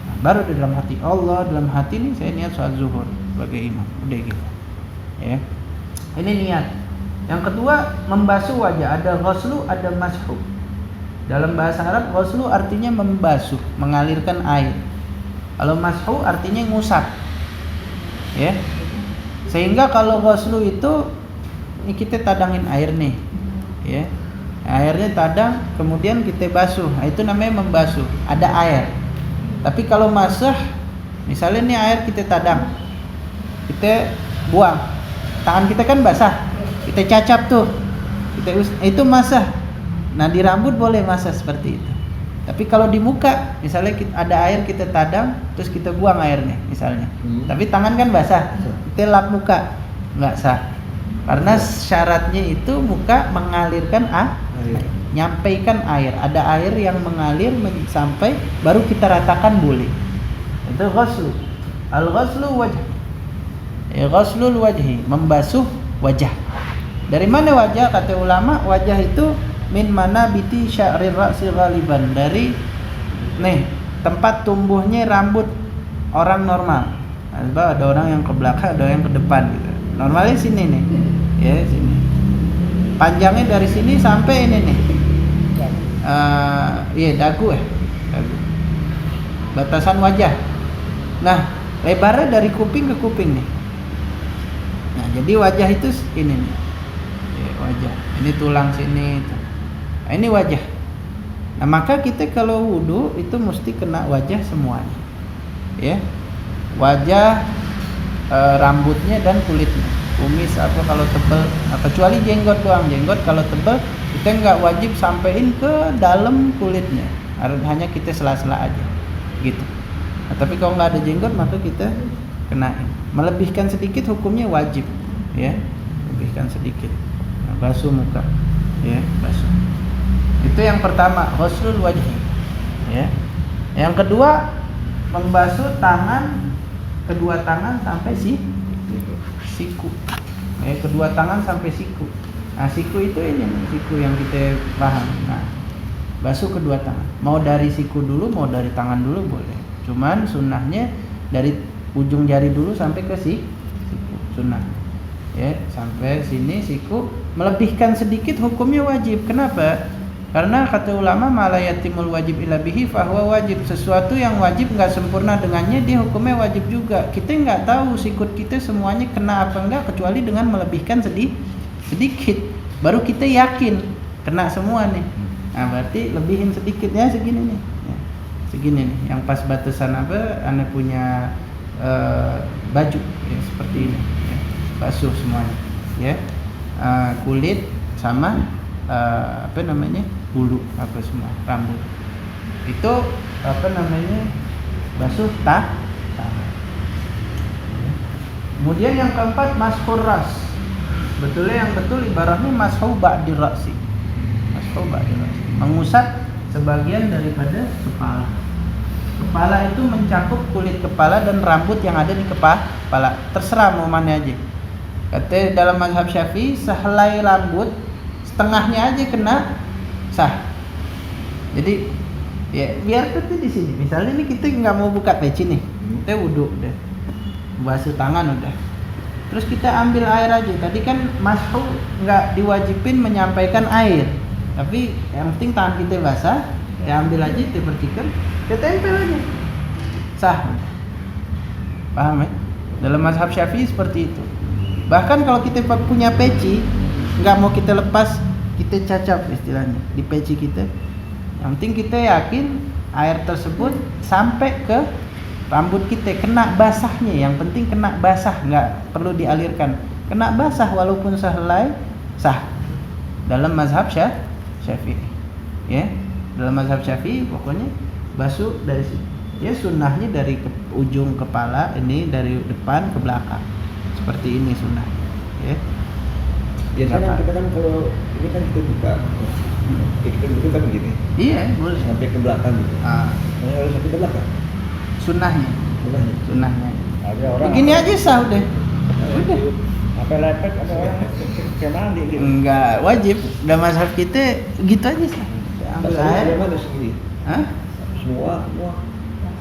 Speaker 1: Nah, baru di dalam hati Allah, dalam hati ini saya niat salat zuhur sebagai imam. Udah gitu. Ya. Ini niat. Yang kedua, membasuh wajah. Ada ghuslu, ada mashu. Dalam bahasa Arab ghuslu artinya membasuh, mengalirkan air. Kalau mashu artinya ngusap. Ya. Sehingga kalau ghuslu itu ini kita tadangin air nih, ya, airnya tadang, kemudian kita basuh, nah, itu namanya membasuh, ada air. Tapi kalau masah, misalnya nih air kita tadang, kita buang, tangan kita kan basah, kita cacap tuh, itu masah. Nah di rambut boleh masah seperti itu. Tapi kalau di muka, misalnya ada air kita tadang, terus kita buang airnya, misalnya. Tapi tangan kan basah, kita lap muka, nggak sah. Karena syaratnya itu muka mengalirkan air, nyampaikan air. Ada air yang mengalir sampai baru kita ratakan boleh. Itu ghuslu. Al-ghuslu wajh. Ghuslul wajhi, membasuh wajah. Dari mana wajah? Kata ulama, wajah itu min manabiti sya'rir ra'si ghaliban, dari nih tempat tumbuhnya rambut orang normal. Nah, ada orang yang ke belakang, ada yang ke depan gitu. Normalnya sini nih, ya sini. Panjangnya dari sini sampai ini nih. Dagu dagu. Batasan wajah. Nah, lebarnya dari kuping ke kuping nih. Nah, jadi wajah itu ini nih. Ya, wajah. Ini tulang sini. Nah, ini wajah. Nah, maka kita kalau wudu itu mesti kena wajah semuanya, ya, wajah, rambutnya dan kulitnya. Kumis apa kalau tebal, nah, kecuali jenggot doang. Jenggot kalau tebal kita nggak wajib sampein ke dalam kulitnya, hanya kita sela-sela aja, gitu. Nah, tapi kalau nggak ada jenggot maka kita kenain. Melebihkan sedikit hukumnya wajib, ya, lebihkan sedikit. Nah, basuh muka, ya, basuh. Itu yang pertama, ghuslul wajhi, ya. Yang kedua, membasuh tangan, kedua tangan sampai siku, ya, kedua tangan sampai siku. Nah, siku itu ini, siku yang kita paham. Nah, basuh kedua tangan. Mau dari siku dulu, mau dari tangan dulu boleh. Cuman sunnahnya dari ujung jari dulu sampai ke siku, sunnah. Ya, sampai sini siku. Melebihkan sedikit hukumnya wajib. Kenapa? Karena kata ulama malayatimul wajib illa bihi fahuwa wajib. Sesuatu yang wajib nggak sempurna dengannya dia hukumnya wajib juga. Kita nggak tahu sikut kita semuanya kena apa enggak kecuali dengan melebihkan sedikit. Baru kita yakin kena semua nih. Nah, berarti lebihin sedikit ya, segini nih. Ya, segini nih. Yang pas batasan apa? Anda punya baju ya, seperti ini. Ya, basuh semuanya. Ya, kulit sama apa namanya? Bulu apa semua, rambut itu apa namanya, basuh tangan. Kemudian yang keempat mashur ras. Betulnya yang betul ibaratnya mashu ba'di ra'si, mashu ba'di ra'si, mengusap sebagian daripada kepala. Kepala itu mencakup kulit kepala dan rambut yang ada di kepala, terserah mau mana aja. Kata dalam mazhab Syafi'i sehelai rambut setengahnya aja kena sah. Jadi ya biar kita di sini. Misalnya ini kita nggak mau buka peci nih, kita wudhu udah, basuh tangan udah. Terus kita ambil air aja. Tadi kan mashu nggak diwajibin menyampaikan air, tapi yang penting tangan kita basah, ya ambil aja, kita percikan, kita tempel aja, sah. Paham ya? Dalam mazhab Syafi'i seperti itu. Bahkan kalau kita punya peci, nggak mau kita lepas, kita cacap istilahnya di peci kita. Yang penting kita yakin air tersebut sampai ke rambut kita, kena basahnya. Yang penting kena basah, nggak perlu dialirkan. Kena basah walaupun sehelai sah. Dalam mazhab Syafi'i, ya. Dalam mazhab Syafi'i pokoknya basuh dari sini. Ya sunnahnya dari ujung kepala ini, dari depan ke belakang. Seperti ini sunnah, ya.
Speaker 4: Biasanya kita kan kalau ini kan kita buka, kita buka kan begini.
Speaker 1: Iya, boleh.
Speaker 4: Sampai ke belakang gitu.
Speaker 1: Ah,
Speaker 4: Harus sampai ke belakang.
Speaker 1: sunnahnya.
Speaker 3: Ada orang
Speaker 1: Begini aja sah udah. Udah.
Speaker 3: apa lepek, ada orang kayak mandi gitu.
Speaker 1: Enggak wajib. Dalam mazhab kita gitu aja sah. Ambil air.
Speaker 4: Ada mana sini?
Speaker 1: Hah?
Speaker 4: Semua.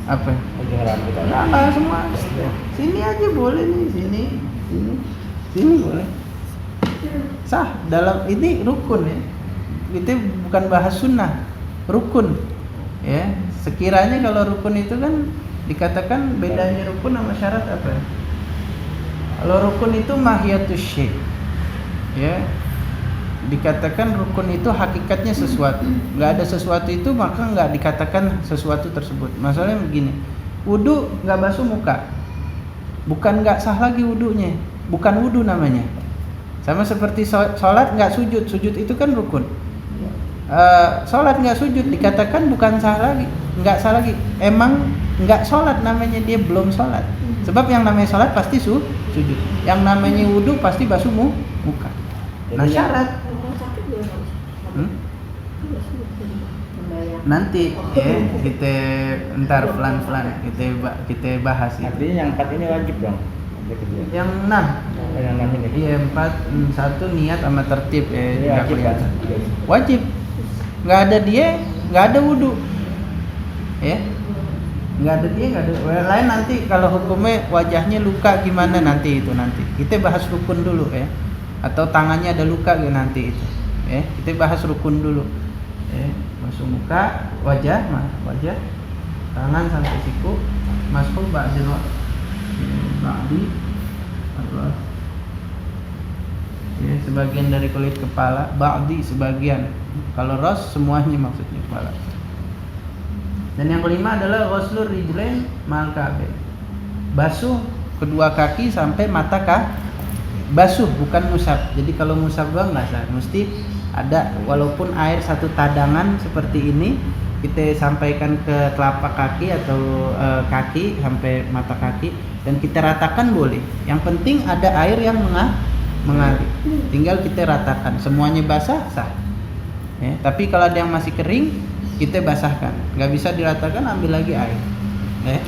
Speaker 1: Apa?
Speaker 3: Ujung rambut aja.
Speaker 1: Nah, semua. Sini aja boleh nih, sini boleh. Sah. Dalam ini rukun ya. Itu bukan bahas sunnah, rukun. Ya, sekiranya kalau rukun itu kan dikatakan bedanya rukun sama syarat apa? Kalau rukun itu mahiyatus syai'. Ya. Dikatakan rukun itu hakikatnya sesuatu. Enggak ada sesuatu itu maka enggak dikatakan sesuatu tersebut. Masalahnya begini. Wudu enggak basuh muka. Bukan enggak sah lagi wudunya. Bukan wudu namanya. Sama seperti sholat nggak sujud itu kan rukun. Sholat nggak sujud dikatakan bukan sah lagi, nggak sah lagi. Emang nggak sholat namanya, dia belum sholat. Sebab yang namanya sholat pasti sujud. Yang namanya wudu pasti basuh muka. Nah syarat nanti ya kita ntar pelan-pelan kita bahas itu.
Speaker 3: Artinya yang 4 ini wajib dong.
Speaker 1: Yang 6.
Speaker 3: Yang 6 ini.
Speaker 1: Iya 4, 1 niat sama tertib ya.
Speaker 3: Wajib kan?
Speaker 1: Wajib. Nggak ada dia, nggak ada wudu. Ya. Nggak ada dia, nggak ada. Lain nanti kalau hukumnya wajahnya luka gimana nanti itu nanti. Kita bahas rukun dulu ya. Atau tangannya ada luka gitu nanti itu. Ya, kita bahas rukun dulu. Ya, masuk muka, wajah, tangan sampai siku, masuk ba'di Ya, sebagian dari kulit kepala, ba'di sebagian. Kalau ras semuanya maksudnya kepala. Dan yang kelima adalah ghuslur rijlain ma'al ka'bain. Basuh kedua kaki sampai mata basuh, bukan musab. Jadi kalau musab doang nggak sah, mesti ada walaupun air satu tadangan seperti ini kita sampaikan ke telapak kaki atau kaki sampai mata kaki dan kita ratakan boleh. Yang penting ada air yang mengalir. Tinggal kita ratakan, semuanya basah sah. Ya, tapi kalau ada yang masih kering kita basahkan. Nggak bisa diratakan, ambil lagi air. Ya.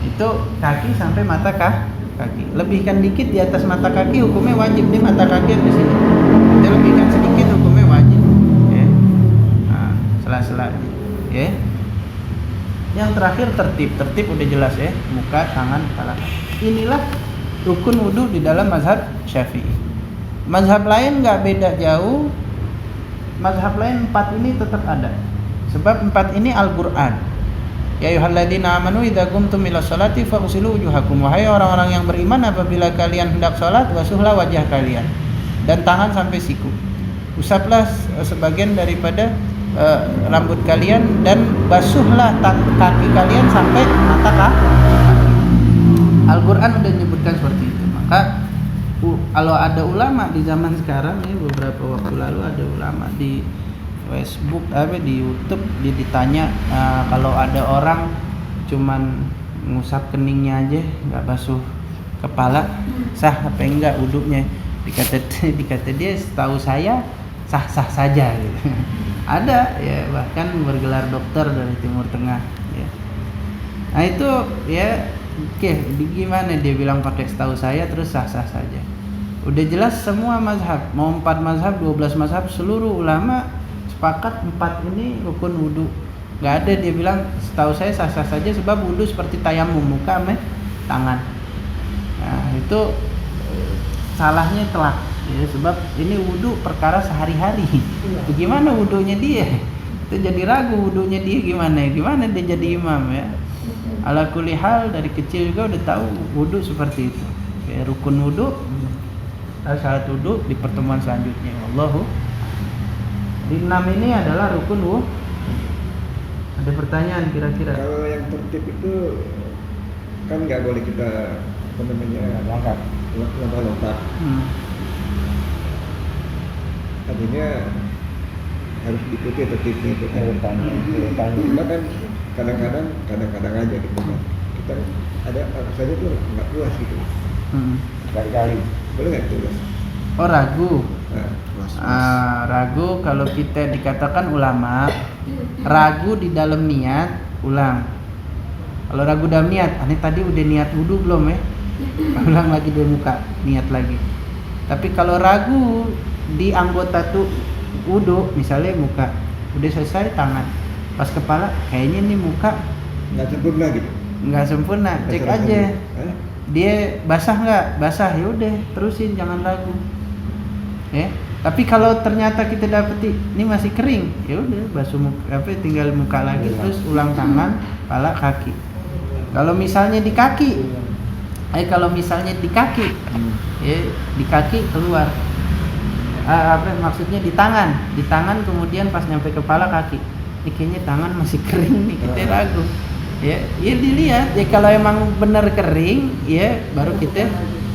Speaker 1: Itu kaki sampai mata kaki. Lebihkan dikit di atas mata kaki hukumnya wajib. Nih mata kaki yang di sini. Kita lebihkan sedikit hukumnya wajib. Ya. Nah, sela-sela. Ya. Yang terakhir tertib udah jelas ya, muka, tangan, kepala. Inilah rukun wudu di dalam mazhab Syafi'i. Mazhab lain nggak beda jauh. Mazhab lain 4 ini tetap ada. Sebab 4 ini Al-Qur'an. Ya ayyuhalladzina amanu idza qumtum ila sholati faghsilu wujuhakum. Wahai orang-orang yang beriman, apabila kalian hendak salat, basuhlah wajah kalian dan tangan sampai siku. Usaplah sebagian daripada rambut kalian dan basuhlah kaki kalian sampai mata kaki. Al-Qur'an udah menyebutkan seperti itu. Maka kalau ada ulama di zaman sekarang ya, beberapa waktu lalu ada ulama di Facebook di YouTube dia ditanya kalau ada orang cuman ngusap keningnya aja nggak basuh kepala sah apa enggak wudunya, dikata dia setahu saya sah-sah saja gitu. Ada ya, bahkan bergelar dokter dari Timur Tengah ya. Nah itu ya oke, gimana dia bilang pakai setahu saya terus sah-sah saja. Udah jelas semua mazhab, mau 4 mazhab, 12 mazhab, seluruh ulama sepakat 4 ini rukun wudu. Gak ada dia bilang setahu saya sah-sah saja, sebab wudu seperti tayamum, muka sama tangan. Nah itu salahnya telak ya, sebab ini wudu perkara sehari-hari. Bagaimana wudunya dia? Itu jadi ragu wudunya dia gimana dia jadi imam ya. Ala kulli hal dari kecil juga udah tahu wudu seperti itu. Ya, rukun wudu, syarat wudu di pertemuan selanjutnya. Wallahu. Di 6 ini adalah rukun wudu. Ada pertanyaan kira-kira?
Speaker 4: Kalau yang tertib itu kan nggak boleh kita lompat. Artinya harus diikuti tertibnya itu. Cuma kan kadang-kadang aja gitu kan. Kita ada apa saja tuh nggak puas gitu. Kali-kali boleh nggak itu?
Speaker 1: Oh ragu.
Speaker 4: Nah,
Speaker 1: ragu kalau kita dikatakan ulama ragu di dalam niat, ulang. Kalau ragu dalam niat, ini tadi udah niat wudu belum ya? Ulang lagi di muka, niat lagi. Tapi kalau ragu di anggota tuh wudu, misalnya muka, udah selesai tangan, pas kepala, kayaknya nih muka
Speaker 4: nggak sempurna gitu.
Speaker 1: Nggak sempurna, cek aja. Dia basah nggak? Basah, ya udah, terusin, jangan ragu. Ya. Tapi kalau ternyata kita dapeti ini masih kering, ya udah basuh muka, tinggal muka lagi, terus ulang tangan, kepala, kaki. Kalau misalnya di kaki, ya di kaki keluar. Maksudnya di tangan kemudian pas nyampe kepala kaki, ini kayaknya tangan masih kering nih, kita ragu. Ya dilihat, ya kalau emang benar kering, ya baru kita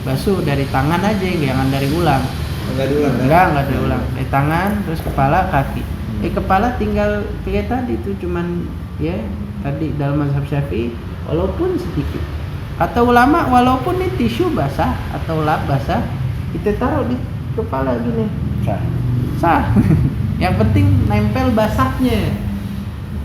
Speaker 1: basuh dari tangan aja, jangan dari ulang. Enggak diulang. Dari tangan terus kepala, kaki. Kepala tinggal kayak tadi itu cuman ya tadi dalam mazhab Syafi'i walaupun sedikit. Atau ulama walaupun ini tisu basah atau lap basah, kita taruh di kepala gini. Sah. Yang penting nempel basahnya.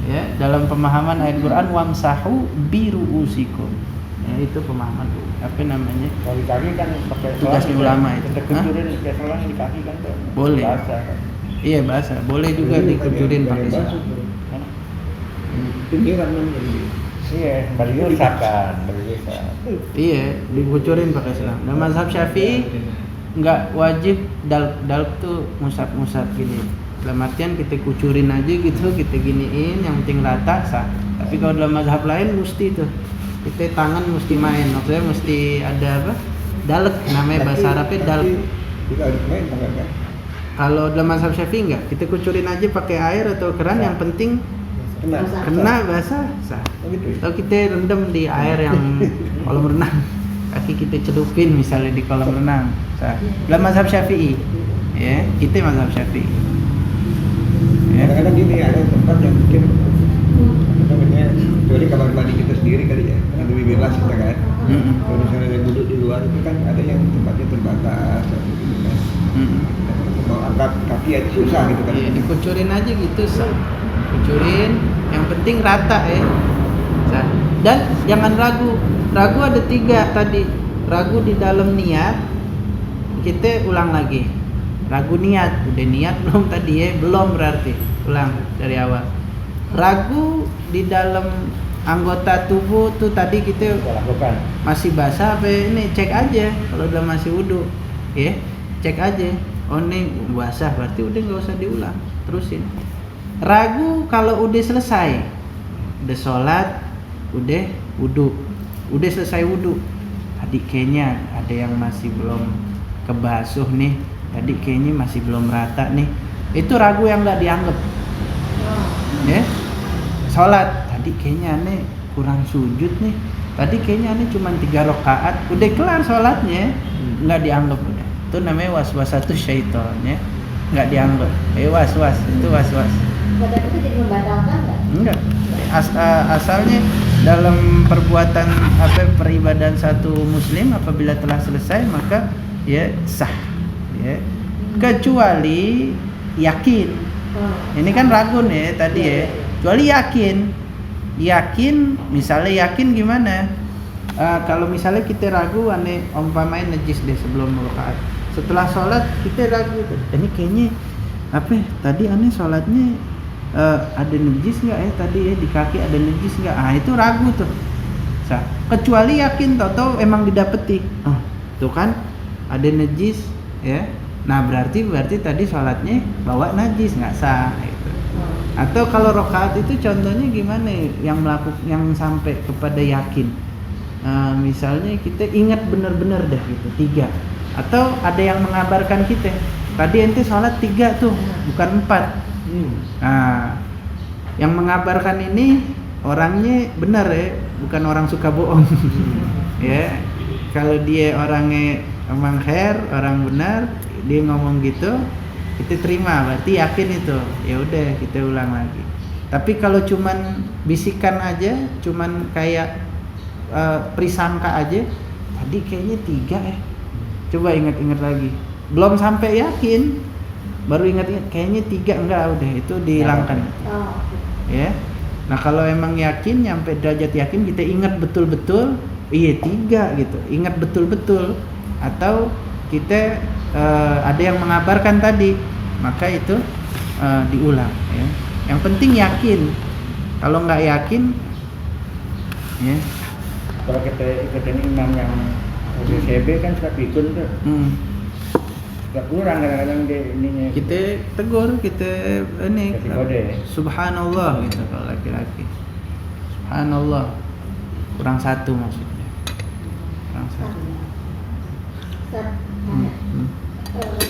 Speaker 1: Ya, dalam pemahaman ayat Quran wamsahu biruusikum. Ya, itu pemahaman apa namanya?
Speaker 3: Kalau di kaki kan pakai
Speaker 1: tugasnya ulama itu.
Speaker 3: Kucurin selang di kaki kan
Speaker 1: boleh.
Speaker 3: Basah, kan?
Speaker 1: Iya basah, boleh juga dikucurin pakai selang.
Speaker 3: Iya, beriusak kan,
Speaker 1: Iya, dikucurin pakai selang. Dan mazhab Syafi'i nggak wajib dalk tuh musap-musap gini. Dalam artian kita kucurin aja gitu, kita giniin, yang penting rata sah. Tapi kalau dalam mazhab lain mesti tuh kita tangan mesti main, maksudnya mesti ada apa? Dalek, namanya bahasa Arabnya dalek.
Speaker 4: Kita harus main kan?
Speaker 1: Kalau dalam mazhab Syafi'i enggak, kita kucurin aja pakai air atau keran, yang penting kena basah sah.
Speaker 4: Oh, gitu.
Speaker 1: Atau kita rendam di air yang kolam renang, kaki kita celupin misalnya di kolam renang sah. Dalam mazhab Syafi'i ya, kita mazhab Syafi'i ya.
Speaker 4: Kadang-kadang gini, ada tempat yang mungkin namanya kecuali kamar mandi kita sendiri kali ya, yang lebih bebas kita kan. Kalau misalnya ada duduk di luar itu kan ada yang tempatnya terbatas gitu kan. Mau angkat kaki aja susah gitu kan.
Speaker 1: Iya, dikucurin aja gitu sah. Kucurin, yang penting rata ya sah. Dan jangan ragu ada 3 tadi. Ragu di dalam niat, kita ulang lagi. Ragu niat, udah niat belum tadi ya? Belum, berarti ulang dari awal. Ragu di dalam anggota tubuh tuh tadi kita
Speaker 3: lakukan.
Speaker 1: masih basah apa ini, cek aja. Kalau udah masih wudu ya, cek aja. Oh ini basah, berarti udah nggak usah diulang, terusin. Ragu kalau udah selesai, udah sholat, udah wudu, udah selesai wudu, tadi kayaknya ada yang masih belum kebasuh nih, tadi kayaknya masih belum rata nih, itu ragu yang nggak dianggap ya. Sholat, tadi kayaknya aneh kurang sujud nih, tadi kayaknya aneh cuma 3 rakaat, udah kelar sholatnya, nggak dianggap udah. Itu namanya waswasatus syaiton ya, nggak dianggap. Was-was, itu was-was.
Speaker 2: Badan itu jadi membatalkan nggak?
Speaker 1: Enggak. Asalnya dalam perbuatan peribadahan satu muslim apabila telah selesai maka ya sah ya. Kecuali yakin. Ini kan ragu nih tadi ya. Kecuali yakin, misalnya yakin gimana? Kalau misalnya kita ragu aneh umpamain najis deh sebelum rakaat. Setelah sholat kita ragu, ini kayaknya tadi aneh sholatnya ada najis nggak ya tadi ya, di kaki ada najis nggak? Itu ragu tuh. Kecuali yakin tau emang didapeti. Tuh kan ada najis ya. Nah berarti tadi sholatnya bawa najis, nggak sah gitu. Atau kalau rakaat itu contohnya gimana yang sampai kepada yakin. Misalnya kita ingat benar-benar dah gitu 3. Atau ada yang mengabarkan kita, tadi ente sholat 3 tuh, bukan 4. Nah, yang mengabarkan ini orangnya benar ya, bukan orang suka bohong. Ya, kalau dia orangnya emang khair, orang benar, dia ngomong gitu, kita terima, berarti yakin itu. Ya udah, kita ulang lagi. Tapi kalau cuman bisikan aja, cuman kayak prisangka aja, tadi kayaknya 3 ya. Coba ingat-ingat lagi, belum sampai yakin, baru ingat-ingat kayaknya 3, enggak, udah itu dihilangkan. Ya. Nah kalau emang yakin, nyampe derajat yakin, kita ingat betul-betul, iya 3 gitu, ingat betul-betul. Atau kita ada yang mengabarkan tadi, maka itu diulang. Ya. Yang penting yakin. Kalau nggak yakin, ya.
Speaker 3: Kalau kita ikutin imam yang UDCB kan suka pikun tuh. Gak kurang kadang-kadang dia ininya.
Speaker 1: Kita tegur, kita ini
Speaker 3: kasih kode.
Speaker 1: subhanallah gitu kalau laki-laki. Subhanallah. Kurang 1 maksudnya. Kurang 1.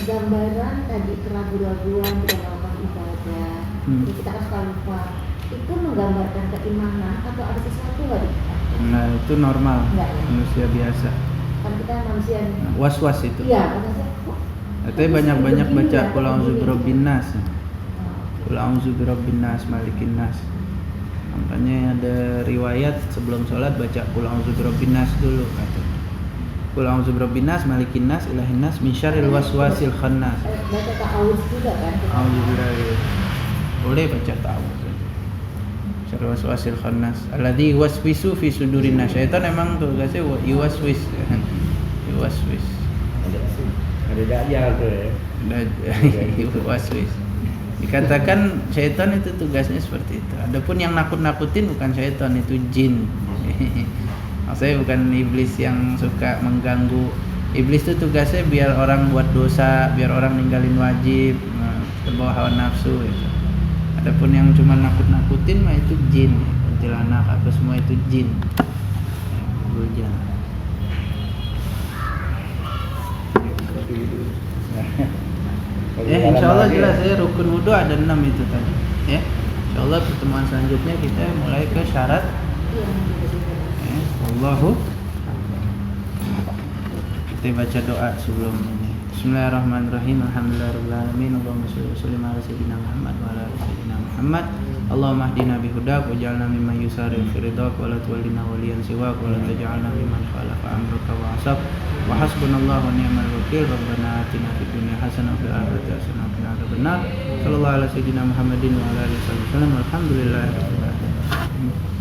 Speaker 2: Gambaran tadi keraguan-raguan dalam melakukan ibadah, kita kan suka lupa. Itu menggambarkan keimanan atau ada sesuatu nggak di kita?
Speaker 1: Nah itu normal,
Speaker 2: Enggak, ya?
Speaker 1: manusia biasa.
Speaker 2: Kan kita manusia
Speaker 1: Was-was itu.
Speaker 2: iya, maksudnya
Speaker 1: Katanya banyak-banyak baca qul a'udzu birabbin nas. Qul a'udzu birabbin nas, malikin nas. Makanya ada riwayat sebelum sholat baca qul a'udzu birabbin nas dulu katanya. Qul a'udzu birabbin nas, malikin nas, ilahin nas, min syarril waswasil khannas.
Speaker 2: baca ta'awudz juga kan?
Speaker 1: A'udzu billahi. Boleh baca ta'awudz. Syarril waswasil khannas. Alladzi yuwaswisu fi sudurin nas. Syaitan emang tugasnya yuwaswis. Yuwaswis.
Speaker 3: Ada dajjal tuh ya.
Speaker 1: Waswis. Dikatakan syaitan itu tugasnya seperti itu. Adapun yang nakut-nakutin bukan syaitan, itu jin. Maksudnya bukan iblis yang suka mengganggu. Iblis itu tugasnya biar orang buat dosa, biar orang ninggalin wajib, terbawa hawa nafsu gitu. Adapun yang cuma nakut-nakutin mah itu jin, kuntilanak apa semua itu jin. Jangan. Ya, insya Allah jelas ya, rukun wudhu ada 6 itu tadi. Ya, insya Allah pertemuan selanjutnya kita mulai ke syarat. Ya, Allahu. Kita baca doa sebelum ini. Bismillahirrahmanirrahim. Alhamdulillahirabbil alamin. Allahumma shalli wa sallim ala sayyidina Muhammad wa ala ali sayyidina Muhammad. Allahumma hdina bihudak waj'alna mimman yusari'u fi ridhak wa la tuwallina waliyan siwak wa la taj'alna mimman khalafa amraka wa asab. Wa hasbunallahu wa ni'mal wakil. Rabbana atina fid dunya hasanah wa fil akhirati hasanah wa qina adzabannar. Sallallahu ala sayyidina Muhammadin wa ala alihi wasallam. Walhamdulillahirabbil alamin.